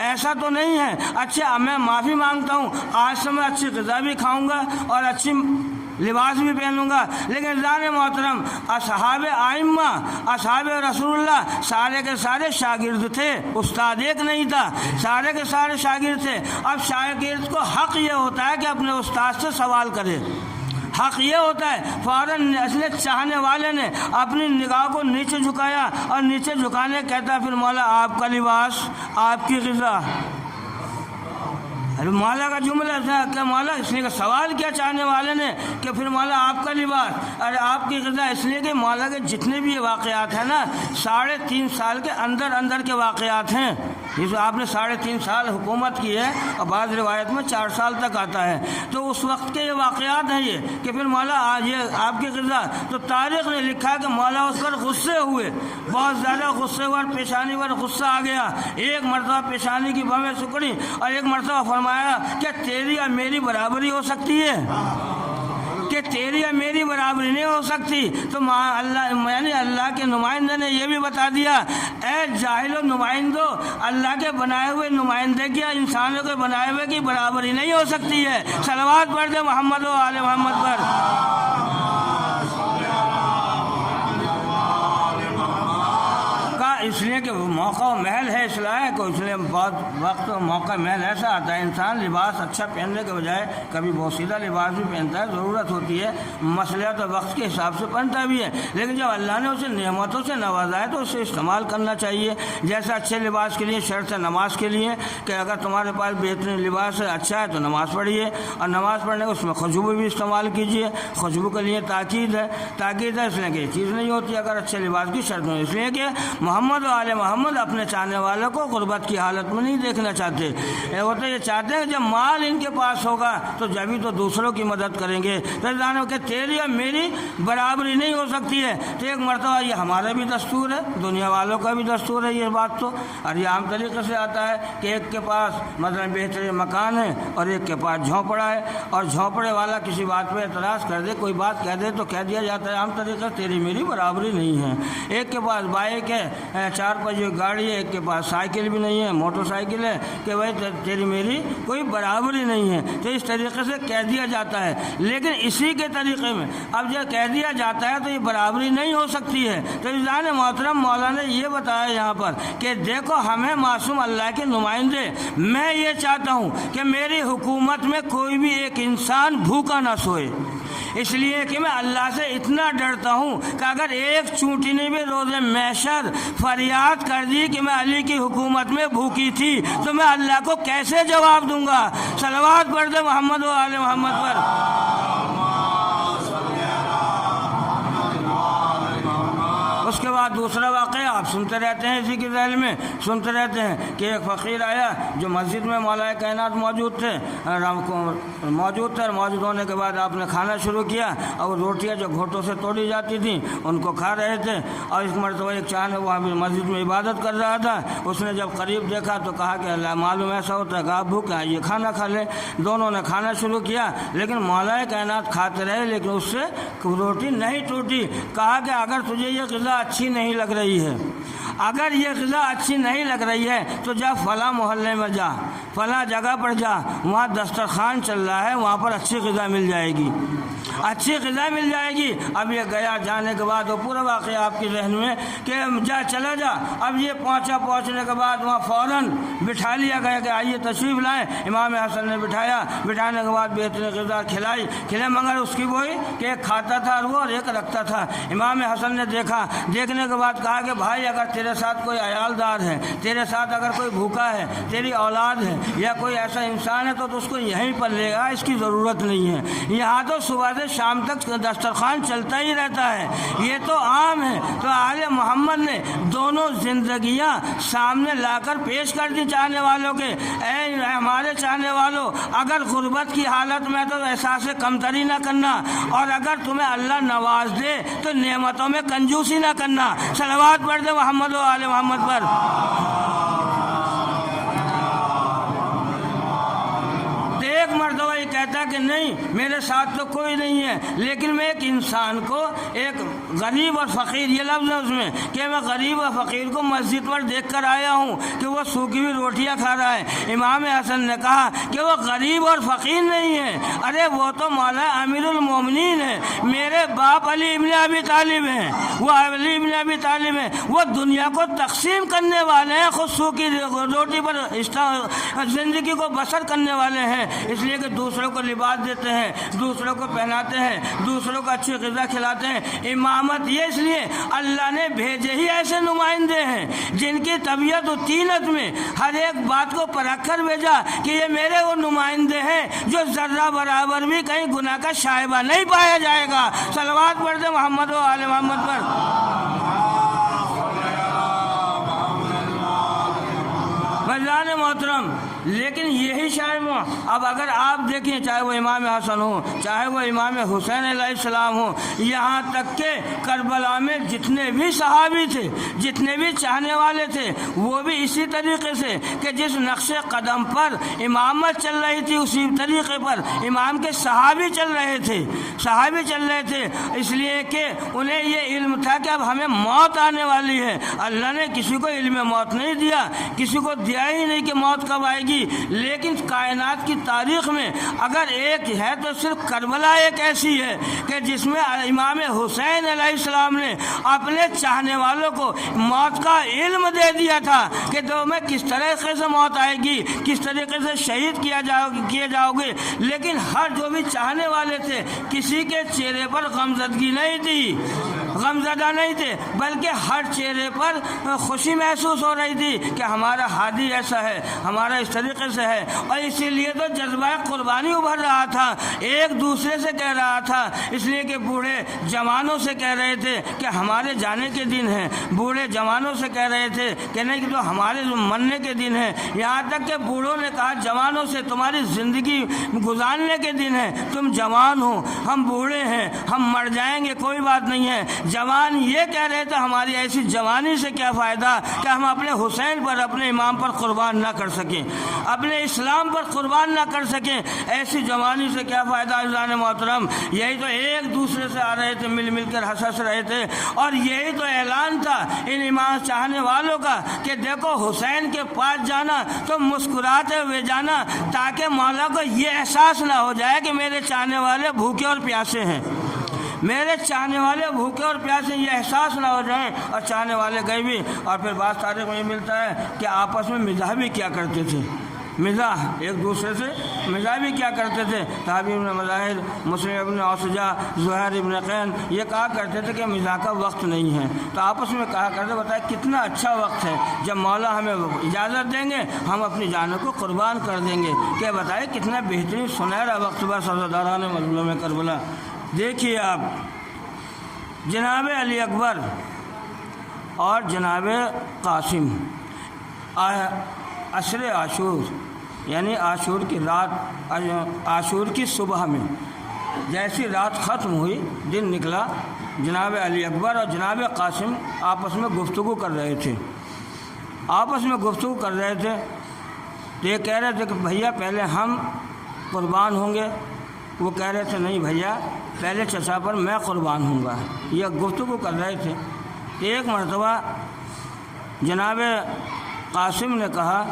ایسا تو نہیں ہے، اچھا میں معافی مانگتا ہوں، آج سے میں اچھی غذا بھی کھاؤں گا اور اچھی لباس بھی پہنوں گا، لیکن زان محترم اصحاب آئمہ اصحاب رسول اللہ سارے کے سارے شاگرد تھے، استاد ایک نہیں تھا، سارے کے سارے شاگرد تھے۔ اب شاگرد کو حق یہ ہوتا ہے کہ اپنے استاد سے سوال کرے، حق یہ ہوتا ہے۔ فوراً اصل چاہنے والے نے اپنی نگاہ کو نیچے جھکایا اور نیچے جھکانے کہتا پھر مولا آپ کا لباس، آپ کی غذا۔ ارے مولا کا جملہ تھا کہ مولا اس لیے سوال کیا چاہنے والے نے کہ پھر مولا آپ کا لباس، ارے آپ کی غذا، اس لیے کہ مولا کے جتنے بھی واقعات ہیں نا 3.5 سال کے اندر کے واقعات ہیں۔ جس آپ نے 3.5 سال حکومت کی ہے اور بعض روایت میں 4 سال تک آتا ہے، تو اس وقت کے یہ واقعات ہیں یہ کہ پھر مولا آج یہ آپ کی غذا۔ تو تاریخ نے لکھا کہ مولا اس پر غصے ہوئے، بہت زیادہ غصے ہوئے، پیشانی پر غصہ آ گیا، ایک مرتبہ پیشانی کی بھویں سکڑی اور ایک مرتبہ فرمایا کہ تیری اور میری برابری ہو سکتی ہے کہ تیری اور میری برابری نہیں ہو سکتی۔ تو اللہ یعنی اللہ کے نمائندے نے یہ بھی بتا دیا، اے جاہل و نمائندو، اللہ کے بنائے ہوئے نمائندے کی انسانوں کے بنائے ہوئے کی برابری نہیں ہو سکتی ہے۔ صلوات پڑھ دے محمد و آل محمد پر۔ اس لیے کہ موقع و محل ہے اصلاح کو، اس لیے بہت وقت و موقع محل ایسا آتا ہے انسان لباس اچھا پہننے کے بجائے کبھی بوسیدہ لباس بھی پہنتا ہے، ضرورت ہوتی ہے، مصلحت و وقت کے حساب سے پہنتا بھی ہے، لیکن جب اللہ نے اسے نعمتوں سے نوازا ہے تو اسے استعمال کرنا چاہیے۔ جیسا اچھے لباس کے لیے شرط ہے نماز کے لیے کہ اگر تمہارے پاس بہترین لباس ہے اچھا ہے تو نماز پڑھیے، اور نماز پڑھنے کو اس میں خوشبو بھی استعمال کیجیے۔ خوشبو کے لیے تاکید ہے اس لیے کہ یہ چیز نہیں ہوتی اگر اچھے لباس کی شرط ہو، اس لیے کہ محمد و آل محمد اپنے چاہنے والوں کو غربت کی حالت میں نہیں دیکھنا چاہتے، وہ تو یہ چاہتے ہیں کہ جب مال ان کے پاس ہوگا تو جبھی تو دوسروں کی مدد کریں گے۔ تو جانو کہ تیری اور میری برابری نہیں ہو سکتی ہے۔ تو ایک مرتبہ یہ ہمارا بھی دستور ہے، دنیا والوں کا بھی دستور ہے یہ بات تو، اور یہ عام طریقے سے آتا ہے کہ ایک کے پاس مثلا بہترین مکان ہے اور ایک کے پاس جھونپڑا ہے، اور جھونپڑے والا کسی بات پہ اعتراض کر دے، کوئی بات کہہ دے تو کہہ دیا جاتا ہے عام طریقے سے تیری میری برابری نہیں ہے۔ ایک کے پاس بائک ہے، 4 پہیے گاڑی ہے، ایک کے پاس سائیکل بھی نہیں ہے، موٹر سائیکل ہے، کہ بھائی تیری میری کوئی برابری نہیں ہے۔ تو اس طریقے سے کہہ دیا جاتا ہے، لیکن اسی کے طریقے میں اب جب کہہ دیا جاتا ہے تو یہ برابری نہیں ہو سکتی ہے۔ تو عزیزان محترم مولانا نے یہ بتایا یہاں پر کہ دیکھو ہمیں معصوم اللہ کے نمائندے، میں یہ چاہتا ہوں کہ میری حکومت میں کوئی بھی ایک انسان بھوکا نہ سوئے، اس لیے کہ میں اللہ سے اتنا ڈرتا ہوں کہ اگر ایک چونٹی نے بھی روز محشر فریاد کر دی کہ میں علی کی حکومت میں بھوکی تھی تو میں اللہ کو کیسے جواب دوں گا۔ صلوات پڑھ دے محمد و آل محمد پر۔ اس کے بعد دوسرا واقعہ آپ سنتے رہتے ہیں، اسی کے ذیل میں سنتے رہتے ہیں کہ ایک فقیر آیا جو مسجد میں مولا کائنات موجود تھے اور موجود ہونے کے بعد آپ نے کھانا شروع کیا، اور وہ روٹیاں جو گھوٹوں سے توڑی جاتی تھیں ان کو کھا رہے تھے، اور اس مرتبہ ایک چاند وہاں بھی مسجد میں عبادت کر رہا تھا، اس نے جب قریب دیکھا تو کہا کہ اللہ معلوم ایسا ہوتا ہے کہ آپ بھوکے ہیں، یہ کھانا کھا لیں۔ دونوں نے کھانا شروع کیا، لیکن مولا کائنات کھاتے رہے، لیکن اس سے روٹی نہیں ٹوٹی۔ کہا کہ اگر تجھے یہ غذا اچھی نہیں لگ رہی ہے، اگر یہ غذا اچھی نہیں لگ رہی ہے تو جا فلاں محلے میں جا، فلاں جگہ پر جا، وہاں دسترخوان چل رہا ہے، وہاں پر اچھی غذا مل جائے گی، اچھی غذا مل جائے گی۔ اب یہ گیا، جانے کے بعد وہ پورا واقعہ آپ کے ذہن میں کہ جا چلا جا۔ اب یہ پہنچنے کے بعد وہاں فوراً بٹھا لیا گیا کہ آئیے تشریف لائیں۔ امام حسن نے بٹھایا، بٹھانے کے بعد بہترین غذا کھلائے، مگر اس کی وہی کہ ایک کھاتا تھا اور ایک رکھتا تھا۔ امام حسن نے دیکھنے کے بعد کہا کہ بھائی اگر تیرے ساتھ کوئی عیالدار ہے، تیرے ساتھ اگر کوئی بھوکا ہے، تیری اولاد ہے یا کوئی ایسا انسان ہے تو اس کو یہیں پر لے گا، اس کی ضرورت نہیں ہے۔ یہاں تو صبح سے شام تک دسترخوان چلتا ہی رہتا ہے، یہ تو عام ہے۔ تو آل محمد نے دونوں زندگیاں سامنے لا کر پیش کر دی چاہنے والوں کے، اے ہمارے چاہنے والوں، اگر غربت کی حالت میں تو احساس کمتری نہ کرنا، اور اگر تمہیں اللہ نواز دے تو نعمتوں میں کنجوسی نہ کرنا۔ صلوات پڑھ دے محمد و آل محمد پر۔ ایک مرتبہ یہ کہتا کہ نہیں میرے ساتھ تو کوئی نہیں ہے، لیکن میں ایک انسان کو ایک غریب اور فقیر یہ لفظ ہے اس میں کہ میں غریب اور فقیر کو مسجد پر دیکھ کر آیا ہوں کہ وہ سوکھی ہوئی روٹیاں کھا رہا ہے۔ امام حسن نے کہا کہ وہ غریب اور فقیر نہیں ہے، ارے وہ تو مولا امیر المومنین ہے، میرے باپ علی ابن ابی طالب ہیں، وہ علی ابن ابی طالب ہیں، وہ دنیا کو تقسیم کرنے والے ہیں، خود سوکھی روٹی پر زندگی کو بسر کرنے والے ہیں، اس لیے کہ دوسروں کو لباس دیتے ہیں، دوسروں کو پہناتے ہیں، دوسروں کو اچھی غذا کھلاتے ہیں۔ امامت یہ اس لیے اللہ نے بھیجے ہی ایسے نمائندے ہیں جن کی طبیعت و طینت میں ہر ایک بات کو پرکھ کر بھیجا کہ یہ میرے وہ نمائندے ہیں جو ذرہ برابر بھی کہیں گناہ کا شائبہ نہیں پایا جائے گا۔ صلوات پڑھتے محمد و آل محمد پر۔ بھائیان محترم، لیکن یہی شائبہ اب اگر آپ دیکھیں، چاہے وہ امام حسن ہو، چاہے وہ امام حسین علیہ السلام ہو، یہاں تک کہ کربلا میں جتنے بھی صحابی تھے، جتنے بھی چاہنے والے تھے، وہ بھی اسی طریقے سے کہ جس نقش قدم پر امامت چل رہی تھی اسی طریقے پر امام کے صحابی چل رہے تھے، اس لیے کہ انہیں یہ علم تھا کہ اب ہمیں موت آنے والی ہے۔ اللہ نے کسی کو علم موت نہیں دیا، کسی کو دیا ہی نہیں کہ موت کب آئے گی، لیکن کائنات کی تاریخ میں اگر ایک ہے تو صرف کربلا ایک ایسی ہے کہ جس میں امام حسین علیہ السلام نے اپنے چاہنے والوں کو موت کا علم دے دیا تھا کہ تو میں کس طریقے سے موت آئے گی، کس طریقے سے شہید کیے جاؤ گے، لیکن ہر جو بھی چاہنے والے تھے کسی کے چہرے پر غمزدگی نہیں تھی، غمزدہ نہیں تھے، بلکہ ہر چہرے پر خوشی محسوس ہو رہی تھی کہ ہمارا ہادی ایسا ہے، ہمارا اس طریقے سے ہے، اور اسی لیے تو جذبہ قربانی ابھر رہا تھا، ایک دوسرے سے کہہ رہا تھا، اس لیے کہ بوڑھے جوانوں سے کہہ رہے تھے کہ ہمارے جانے کے دن ہیں، بوڑھے جوانوں سے کہہ رہے تھے کہ نہیں کہ تو ہمارے مرنے کے دن ہیں، یہاں تک کہ بوڑھوں نے کہا جوانوں سے تمہاری زندگی گزارنے کے دن ہے، تم جوان ہو، ہم بوڑھے ہیں، ہم مر جائیں گے، کوئی بات نہیں ہے۔ جوان یہ کہہ رہے تھے ہماری ایسی جوانی سے کیا فائدہ کہ ہم اپنے حسین پر، اپنے امام پر قربان نہ کر سکیں، اپنے اسلام پر قربان نہ کر سکیں، ایسی جوانی سے کیا فائدہ۔ عزیزان محترم، یہی تو ایک دوسرے سے آ رہے تھے، مل کر ہنس رہے تھے، اور یہی تو اعلان تھا ان امام چاہنے والوں کا کہ دیکھو حسین کے پاس جانا تو مسکراتے ہوئے جانا، تاکہ مولا کو یہ احساس نہ ہو جائے کہ میرے چاہنے والے بھوکے اور پیاسے ہیں، میرے چاہنے والے بھوکے اور پیاسے، یہ احساس نہ ہو جائیں۔ اور چاہنے والے گئے بھی، اور پھر بات تاریخ میں یہ ملتا ہے کہ آپس میں مزاح بھی کیا کرتے تھے، مزاح ایک دوسرے سے مزاح بھی کیا کرتے تھے۔ صحابی ابن مظاہر، مسلم ابن اوسجا، زہیر ابن قین یہ کہا کرتے تھے کہ مزاح کا وقت نہیں ہے، تو آپس میں کہا کرتے، بتائے کتنا اچھا وقت ہے، جب مولا ہمیں اجازت دیں گے ہم اپنی جانوں کو قربان کر دیں گے، کہ بتائے کتنا بہترین سنہرا وقت بس عزاداران مظلوم کربلا۔ دیکھیے آپ، جناب علی اکبر اور جناب قاسم عشر عاشور یعنی عاشور کی رات، عاشور کی صبح میں جیسی رات ختم ہوئی، دن نکلا، جناب علی اکبر اور جناب قاسم آپس میں گفتگو کر رہے تھے، تو یہ کہہ رہے تھے کہ بھیا پہلے ہم قربان ہوں گے، وہ کہہ رہے تھے نہیں بھیا پہلے چچا پر میں قربان ہوں گا، یہ گفتگو کر رہے تھے۔ ایک مرتبہ جناب قاسم نے کہا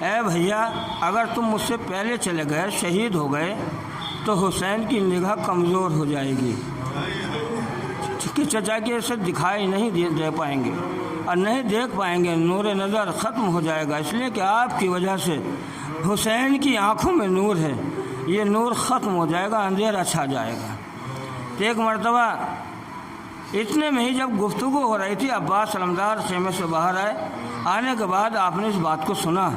اے بھیا اگر تم مجھ سے پہلے چلے گئے، شہید ہو گئے، تو حسین کی نگاہ کمزور ہو جائے گی، کہ چچا کے سے دکھائی نہیں دے پائیں گے اور نہیں دیکھ پائیں گے، نور نظر ختم ہو جائے گا، اس لیے کہ آپ کی وجہ سے حسین کی آنکھوں میں نور ہے، یہ نور ختم ہو جائے گا، اندھیرا چھا جائے گا۔ تو ایک مرتبہ اتنے میں ہی جب گفتگو ہو رہی تھی، عباس علمدار خیمے سے باہر آئے، آنے کے بعد آپ نے اس بات کو سنا،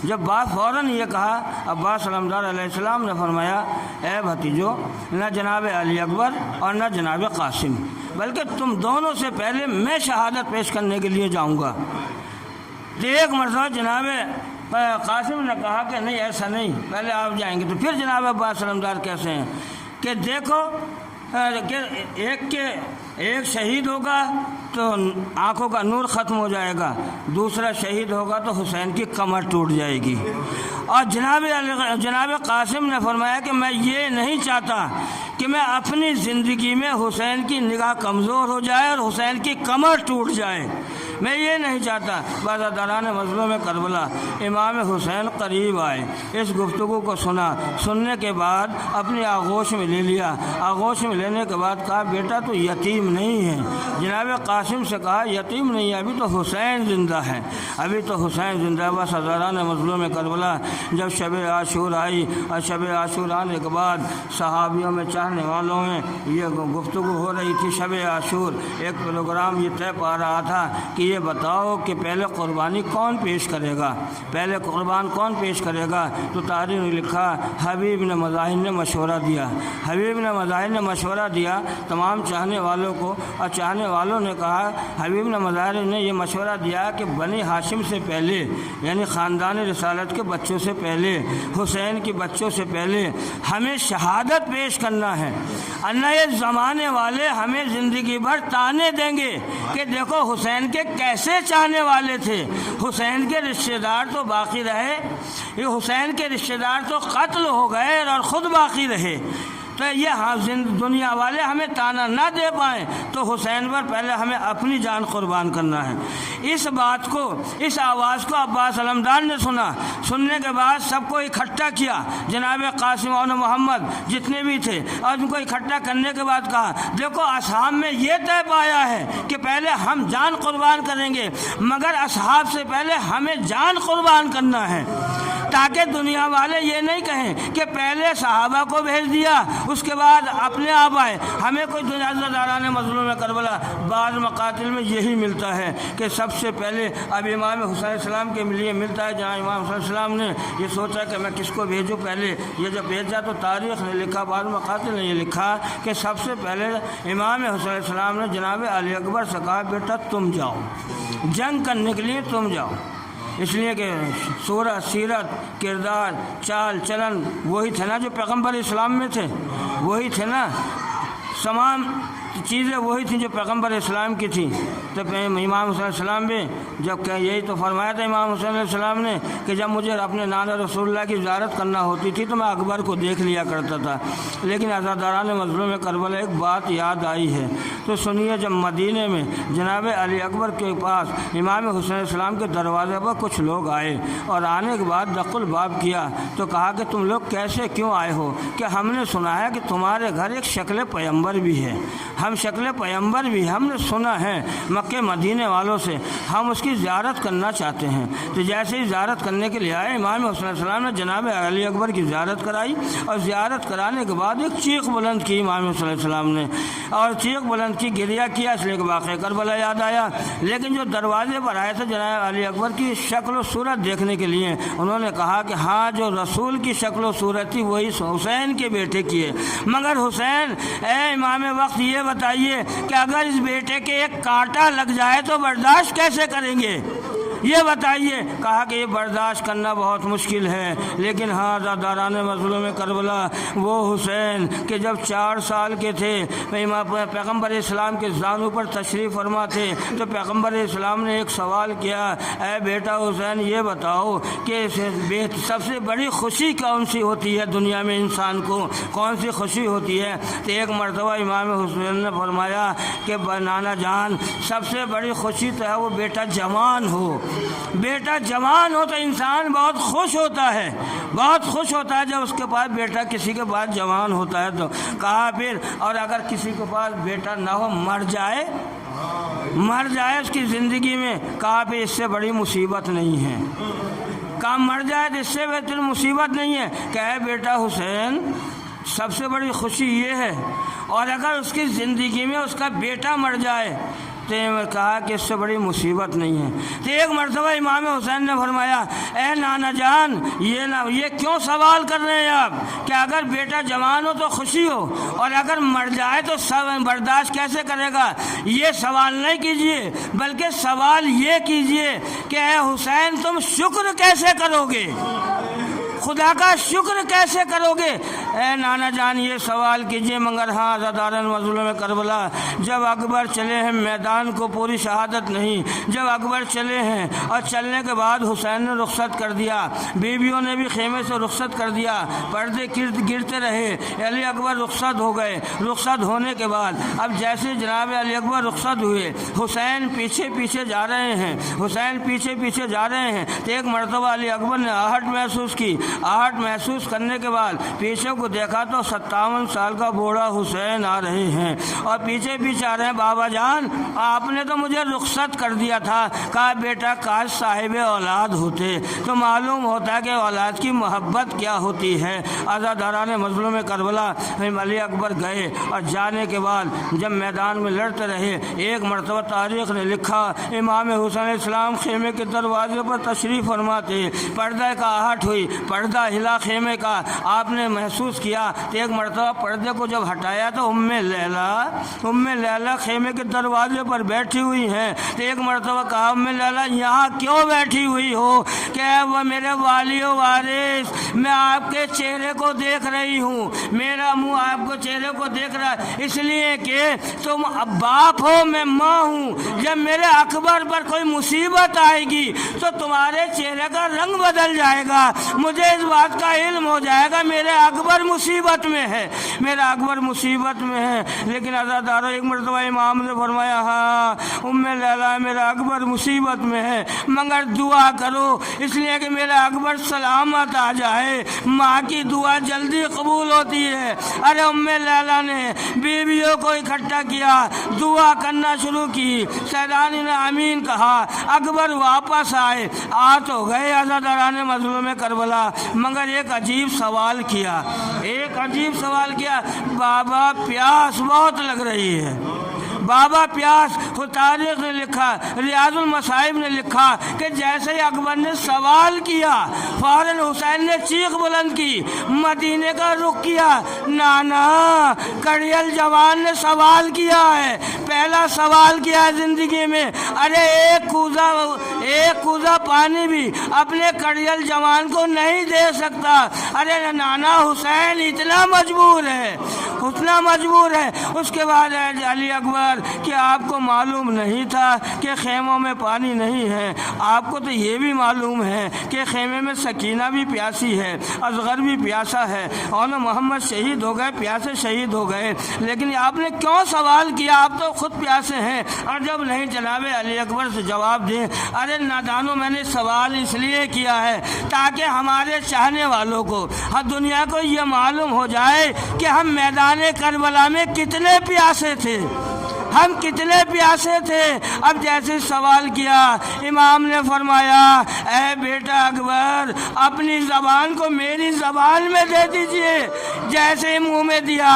جب بات فوراً یہ کہا، عباس علمدار علیہ السلام نے فرمایا اے بھتیجو، نہ جناب علی اکبر اور نہ جناب قاسم، بلکہ تم دونوں سے پہلے میں شہادت پیش کرنے کے لیے جاؤں گا۔ تو ایک مرتبہ جناب قاسم نے کہا کہ نہیں ایسا نہیں، پہلے آپ جائیں گے۔ تو پھر جناب عباس علمدار کیسے ہیں کہ دیکھو کہ ایک شہید ہوگا تو آنکھوں کا نور ختم ہو جائے گا، دوسرا شہید ہوگا تو حسین کی کمر ٹوٹ جائے گی، اور جناب قاسم نے فرمایا کہ میں یہ نہیں چاہتا کہ میں اپنی زندگی میں حسین کی نگاہ کمزور ہو جائے اور حسین کی کمر ٹوٹ جائے، میں یہ نہیں چاہتا۔ بازاداران مظلوم کربلا امام حسین قریب آئے، اس گفتگو کو سنا، سننے کے بعد اپنی آغوش میں لے لیا، آغوش میں لینے کے بعد کہا بیٹا تو یتیم نہیں ہے۔ جناب قاسم سے کہا یتیم نہیں ہے، ابھی تو حسین زندہ ہے، ابھی تو حسین زندہ ہے۔ بازاداران مظلوم کربلا جب شب عاشور آئی اور شب عاشور آنے کے بعد صحابیوں میں چاہنے والوں میں یہ گفتگو ہو رہی تھی شب عاشور، ایک پروگرام یہ طے پا رہا تھا کہ یہ بتاؤ کہ پہلے قربانی کون پیش کرے گا، پہلے قربان کون پیش کرے گا؟ تو تاریخ نے لکھا حبیب نے مظاہر نے مشورہ دیا، حبیب نے مظاہر نے مشورہ دیا تمام چاہنے والوں کو، اور چاہنے والوں نے کہا، حبیب نے مظاہر نے یہ مشورہ دیا کہ بنی ہاشم سے پہلے، یعنی خاندان رسالت کے بچوں سے پہلے، حسین کے بچوں سے پہلے ہمیں شہادت پیش کرنا ہے، ورنہ یہ زمانے والے ہمیں زندگی بھر تانے دیں گے کہ دیکھو حسین کے کیسے چاہنے والے تھے، حسین کے رشتہ دار تو باقی رہے، یہ حسین کے رشتہ دار تو قتل ہو گئے اور خود باقی رہے، تو یہ دنیا والے ہمیں تانا نہ دے پائیں تو حسین پر پہلے ہمیں اپنی جان قربان کرنا ہے۔ اس بات کو، اس آواز کو عباس علمدار نے سنا، سننے کے بعد سب کو اکٹھا کیا، جناب قاسم اور محمد جتنے بھی تھے، اور ان کو اکٹھا کرنے کے بعد کہا دیکھو اصحاب میں یہ طے پایا ہے کہ پہلے ہم جان قربان کریں گے، مگر اصحاب سے پہلے ہمیں جان قربان کرنا ہے، تاکہ دنیا والے یہ نہیں کہیں کہ پہلے صحابہ کو بھیج دیا اس کے بعد اپنے آپ آئے۔ ہمیں کوئی داران مظلوم کربلا بعض مقاتل میں یہی ملتا ہے کہ سب سے پہلے اب امام حسین علیہ السلام کے لیے ملتا ہے، جہاں امام حسین علیہ السلام نے یہ سوچا کہ میں کس کو بھیجوں پہلے، یہ جب بھیجا تو تاریخ نے لکھا، بعض مقاتل نے یہ لکھا کہ سب سے پہلے امام حسین علیہ السلام نے جناب علی اکبر سے کہا بیٹا تم جاؤ، جنگ کرنے کے لیے تم جاؤ، اس لیے کہ صورت، سیرت، کردار، چال چلن وہی تھے نا جو پیغمبر اسلام میں تھے، وہی تھے نا، تمام چیزیں وہی تھیں جو پیغمبر اسلام کی تھیں۔ تو امام حسین علیہ السلام بھی جب کہ یہی تو فرمایا تھا امام حسین علیہ السلام نے کہ جب مجھے اپنے نانا رسول اللہ کی زیارت کرنا ہوتی تھی تو میں اکبر کو دیکھ لیا کرتا تھا، لیکن عزاداران مظلوم کربلا ایک بات یاد آئی ہے، تو سنیے جب مدینے میں جناب علی اکبر کے پاس امام حسین علیہ السلام کے دروازے پر کچھ لوگ آئے اور آنے کے بعد دق الباب کیا تو کہا کہ تم لوگ کیسے کیوں آئے ہو؟ کہ ہم نے سنا ہے کہ تمہارے گھر ایک شکل پیغمبر بھی ہے، ہم شکل پیغمبر بھی ہم نے سنا ہے مکہ مدینے والوں سے، ہم اس کی زیارت کرنا چاہتے ہیں۔ تو جیسے ہی زیارت کرنے کے لیے آئے امام حسین علیہ السلام نے جناب علی اکبر کی زیارت کرائی، اور زیارت کرانے کے بعد ایک چیخ بلند کی امام حسین علیہ السلام نے، اور چیخ بلند کی، گریہ کیا، اس لیے کہ واقعہ کربلا یاد آیا۔ لیکن جو دروازے پر آئے تھے جناب علی اکبر کی شکل و صورت دیکھنے کے لیے، انہوں نے کہا کہ ہاں جو رسول کی شکل و صورت تھی وہی حسین کے بیٹے کی ہے، مگر حسین اے امام وقت یہ بتائیے کہ اگر اس بیٹے کے ایک کانٹا لگ جائے تو برداشت کیسے کریں گے؟ یہ بتائیے۔ کہا کہ یہ برداشت کرنا بہت مشکل ہے، لیکن ہاں عزاداران مظلوم کربلا وہ حسین کہ جب 4 سال کے تھے پیغمبر اسلام کے زانو پر تشریف فرما تھے تو پیغمبر اسلام نے ایک سوال کیا، اے بیٹا حسین یہ بتاؤ کہ سب سے بڑی خوشی کون سی ہوتی ہے دنیا میں، انسان کو کون سی خوشی ہوتی ہے؟ تو ایک مرتبہ امام حسین نے فرمایا کہ نانا جان سب سے بڑی خوشی تو ہے وہ بیٹا جوان ہو، بیٹا جوان ہو تو انسان بہت خوش ہوتا ہے، بہت خوش ہوتا ہے جب اس کے پاس بیٹا کسی کے پاس جوان ہوتا ہے تو۔ کہا پھر اور اگر کسی کے پاس بیٹا نہ ہو، مر جائے اس کی زندگی میں، کہا پھر اس سے بڑی مصیبت نہیں ہے، کہا مر جائے تو اس سے بہتر مصیبت نہیں ہے۔ کہ بیٹا حسین سب سے بڑی خوشی یہ ہے، اور اگر اس کی زندگی میں اس کا بیٹا مر جائے تو کہا کہ اس سے بڑی مصیبت نہیں ہے۔ تو ایک مرتبہ امام حسین نے فرمایا، اے نانا جان یہ کیوں سوال کر رہے ہیں آپ کہ اگر بیٹا جوان ہو تو خوشی ہو اور اگر مر جائے تو برداشت کیسے کرے گا؟ یہ سوال نہیں کیجئے، بلکہ سوال یہ کیجئے کہ اے حسین تم شکر کیسے کرو گے، خدا کا شکر کیسے کرو گے؟ اے نانا جان یہ سوال کیجئے، مگر ہاں عزاداران مظلوم کربلا، جب اکبر چلے ہیں میدان کو پوری شہادت نہیں، جب اکبر چلے ہیں اور چلنے کے بعد حسین نے رخصت کر دیا، بیویوں نے بھی خیمے سے رخصت کر دیا، پردے گرتے رہے، علی اکبر رخصت ہو گئے۔ رخصت ہونے کے بعد اب جیسے جناب علی اکبر رخصت ہوئے، حسین پیچھے پیچھے جا رہے ہیں، حسین پیچھے پیچھے جا رہے ہیں، تو ایک مرتبہ علی اکبر نے آہٹ محسوس کی۔ آہٹ محسوس کرنے کے بعد پیچھے کو دیکھا تو 57 سال کا بوڑھا حسین آ رہے ہیں اور پیچھے پیچھے آ رہے ہیں۔ بابا جان آپ نے تو مجھے رخصت کر دیا تھا، کہا بیٹا کاش صاحب اولاد ہوتے تو معلوم ہوتا کہ اولاد کی محبت کیا ہوتی ہے۔ عزاداران مظلوم کربلا علی اکبر گئے اور جانے کے بعد جب میدان میں لڑتے رہے، ایک مرتبہ تاریخ نے لکھا امام حسین علیہ السلام خیمے کے دروازے پر تشریف فرما تھے، پردہ کا آہٹ ہوئی، پردہ ہلا خیمے کا، آپ نے محسوس کیا کہ ایک مرتبہ پردے کو جب ہٹایا تو ام لیلا خیمے کے دروازے پر بیٹھی ہوئی ہیں، تو ایک مرتبہ کہا ام لیلا یہاں کیوں بیٹھی ہوئی ہو؟ کہ وہ میرے والی و وارث میں آپ کے چہرے کو دیکھ رہی ہوں، میرا منہ آپ کو چہرے کو دیکھ رہا ہے، اس لیے کہ تم باپ ہو میں ماں ہوں، جب میرے اکبر پر کوئی مصیبت آئے گی تو تمہارے چہرے کا رنگ بدل جائے گا، مجھے اس بات کا علم ہو جائے گا میرے اکبر مصیبت میں ہے، میرا اکبر مصیبت میں ہے۔ لیکن عزادارو ایک مرتبہ امام نے فرمایا ہاں ام لیلا میرا اکبر مصیبت میں ہے، مگر دعا کرو اس لیے کہ میرا اکبر سلامت آ جائے، ماں کی دعا جلدی قبول ہوتی ہے۔ ارے ام لیلا نے بیویوں کو اکٹھا کیا، دعا کرنا شروع کی، سیدانی نے آمین کہا، اکبر واپس آئے، آ تو گئے عزاداران مظلوم کربلا، مگر ایک عجیب سوال کیا، بابا پیاس بہت لگ رہی ہے، بابا پیاس۔ تاریخ نے لکھا، ریاض المصائب نے لکھا کہ جیسے ہی اکبر نے سوال کیا فوراً حسین نے چیخ بلند کی، مدینے کا رخ کیا، نانا کڑیل جوان نے سوال کیا ہے، پہلا سوال کیا ہے زندگی میں، ارے ایک کوزہ پانی بھی اپنے کڑیل جوان کو نہیں دے سکتا، ارے نانا حسین اتنا مجبور ہے۔ اس کے بعد علی اکبر کہ آپ کو معلوم نہیں تھا کہ خیموں میں پانی نہیں ہے، آپ کو تو یہ بھی معلوم ہے کہ خیمے میں سکینہ بھی پیاسی ہے، اصغر بھی پیاسا ہے، اور محمد شہید ہو گئے، پیاسے شہید ہو گئے، لیکن آپ نے کیوں سوال کیا؟ آپ تو خود پیاسے ہیں۔ اور جب نہیں جناب علی اکبر سے جواب دیں، ارے نادانوں میں نے سوال اس لیے کیا ہے تاکہ ہمارے چاہنے والوں کو، ہر دنیا کو یہ معلوم ہو جائے کہ ہم میدان کربلا میں کتنے پیاسے تھے، ہم کتنے پیاسے تھے۔ اب جیسے سوال کیا امام نے فرمایا اے بیٹا اکبر اپنی زبان کو میری زبان میں دے دیجئے، جیسے منہ میں دیا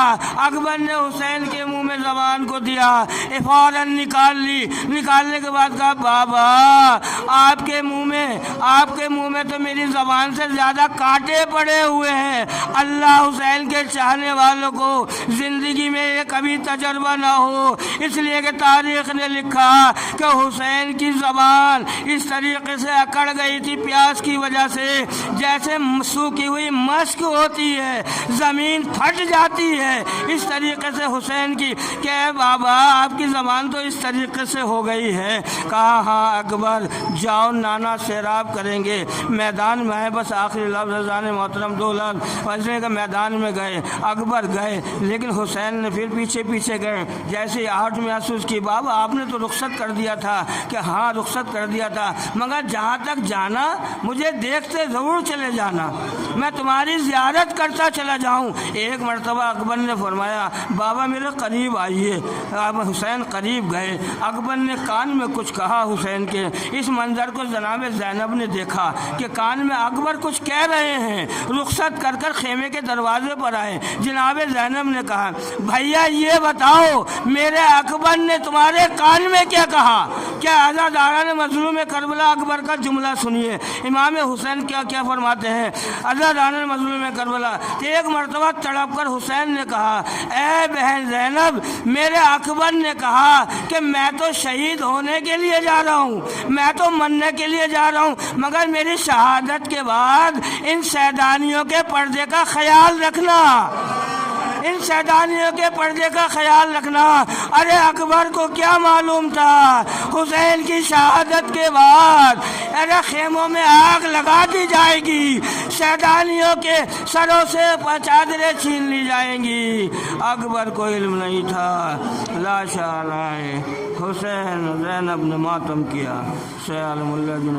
اکبر نے حسین کے منہ میں زبان کو دیا، فوراً نکال لی، نکالنے کے بعد کہا بابا آپ کے منہ میں تو میری زبان سے زیادہ کانٹے پڑے ہوئے ہیں، اللہ حسین کے چاہنے والوں کو زندگی میں یہ کبھی تجربہ نہ ہو، اس لیے کہ تاریخ نے لکھا کہ حسین کی زبان اس طریقے سے اکڑ گئی تھی پیاس کی وجہ سے، جیسے سوکھی ہوئی مشک ہوتی ہے، زمین پھٹ جاتی ہے، اس طریقے سے حسین کی کہ بابا آپ کی زبان تو اس طریقے سے ہو گئی ہے۔ کہا ہاں اکبر جاؤ نانا سیراب کریں گے، میدان میں ہے، بس آخری لفظ جانے محترم دو لفظ، ویسے کہ میدان میں گئے، اکبر گئے، لیکن حسین نے پھر پیچھے پیچھے گئے، جیسے آہٹ محسوس کی، بابا آپ نے تو رخصت کر دیا تھا، کہ ہاں رخصت کر دیا تھا، مگر جہاں تک جانا مجھے دیکھتے ضرور چلے جانا، میں تمہاری زیارت کرتا چلا جاؤں۔ ایک مرتبہ اکبر نے فرمایا بابا میرے قریب آئیے، اب حسین قریب گئے، اکبر نے کان میں کچھ کہا حسین کے، اس منظر کو جناب زینب نے دیکھا کہ کان میں اکبر کچھ کہہ رہے ہیں، رخصت کر کر خیمے کے دروازے پر آئے، جناب زینب نے کہا بھیا یہ بتاؤ میرے اکبر نے تمہارے کان میں کیا کہا؟ کیا عزاداران مظلوم کربلا اکبر کا جملہ سنیے، امام حسین کیا فرماتے ہیں۔ عزاداران مظلوم کربلا، ایک مرتبہ تڑپ کر حسین نے کہا، اے بہن زینب، میرے اکبر نے کہا کہ میں تو شہید ہونے کے لیے جا رہا ہوں، میں تو مرنے کے لیے جا رہا ہوں، مگر میری شہادت کے بعد ان سیدانیوں کے پردے کا خیال رکھنا، ان سیدانیوں کے پردے کا خیال رکھنا۔ ارے اکبر کو کیا معلوم تھا حسین کی شہادت کے بعد ارے خیموں میں آگ لگا دی جائے گی، سیدانیوں کے سروں سے چادریں چھین لی جائیں گی۔ اکبر کو علم نہیں تھا۔ لاشا لائے حسین زینب نے ماتم کیا۔ سے عالم اللہ جن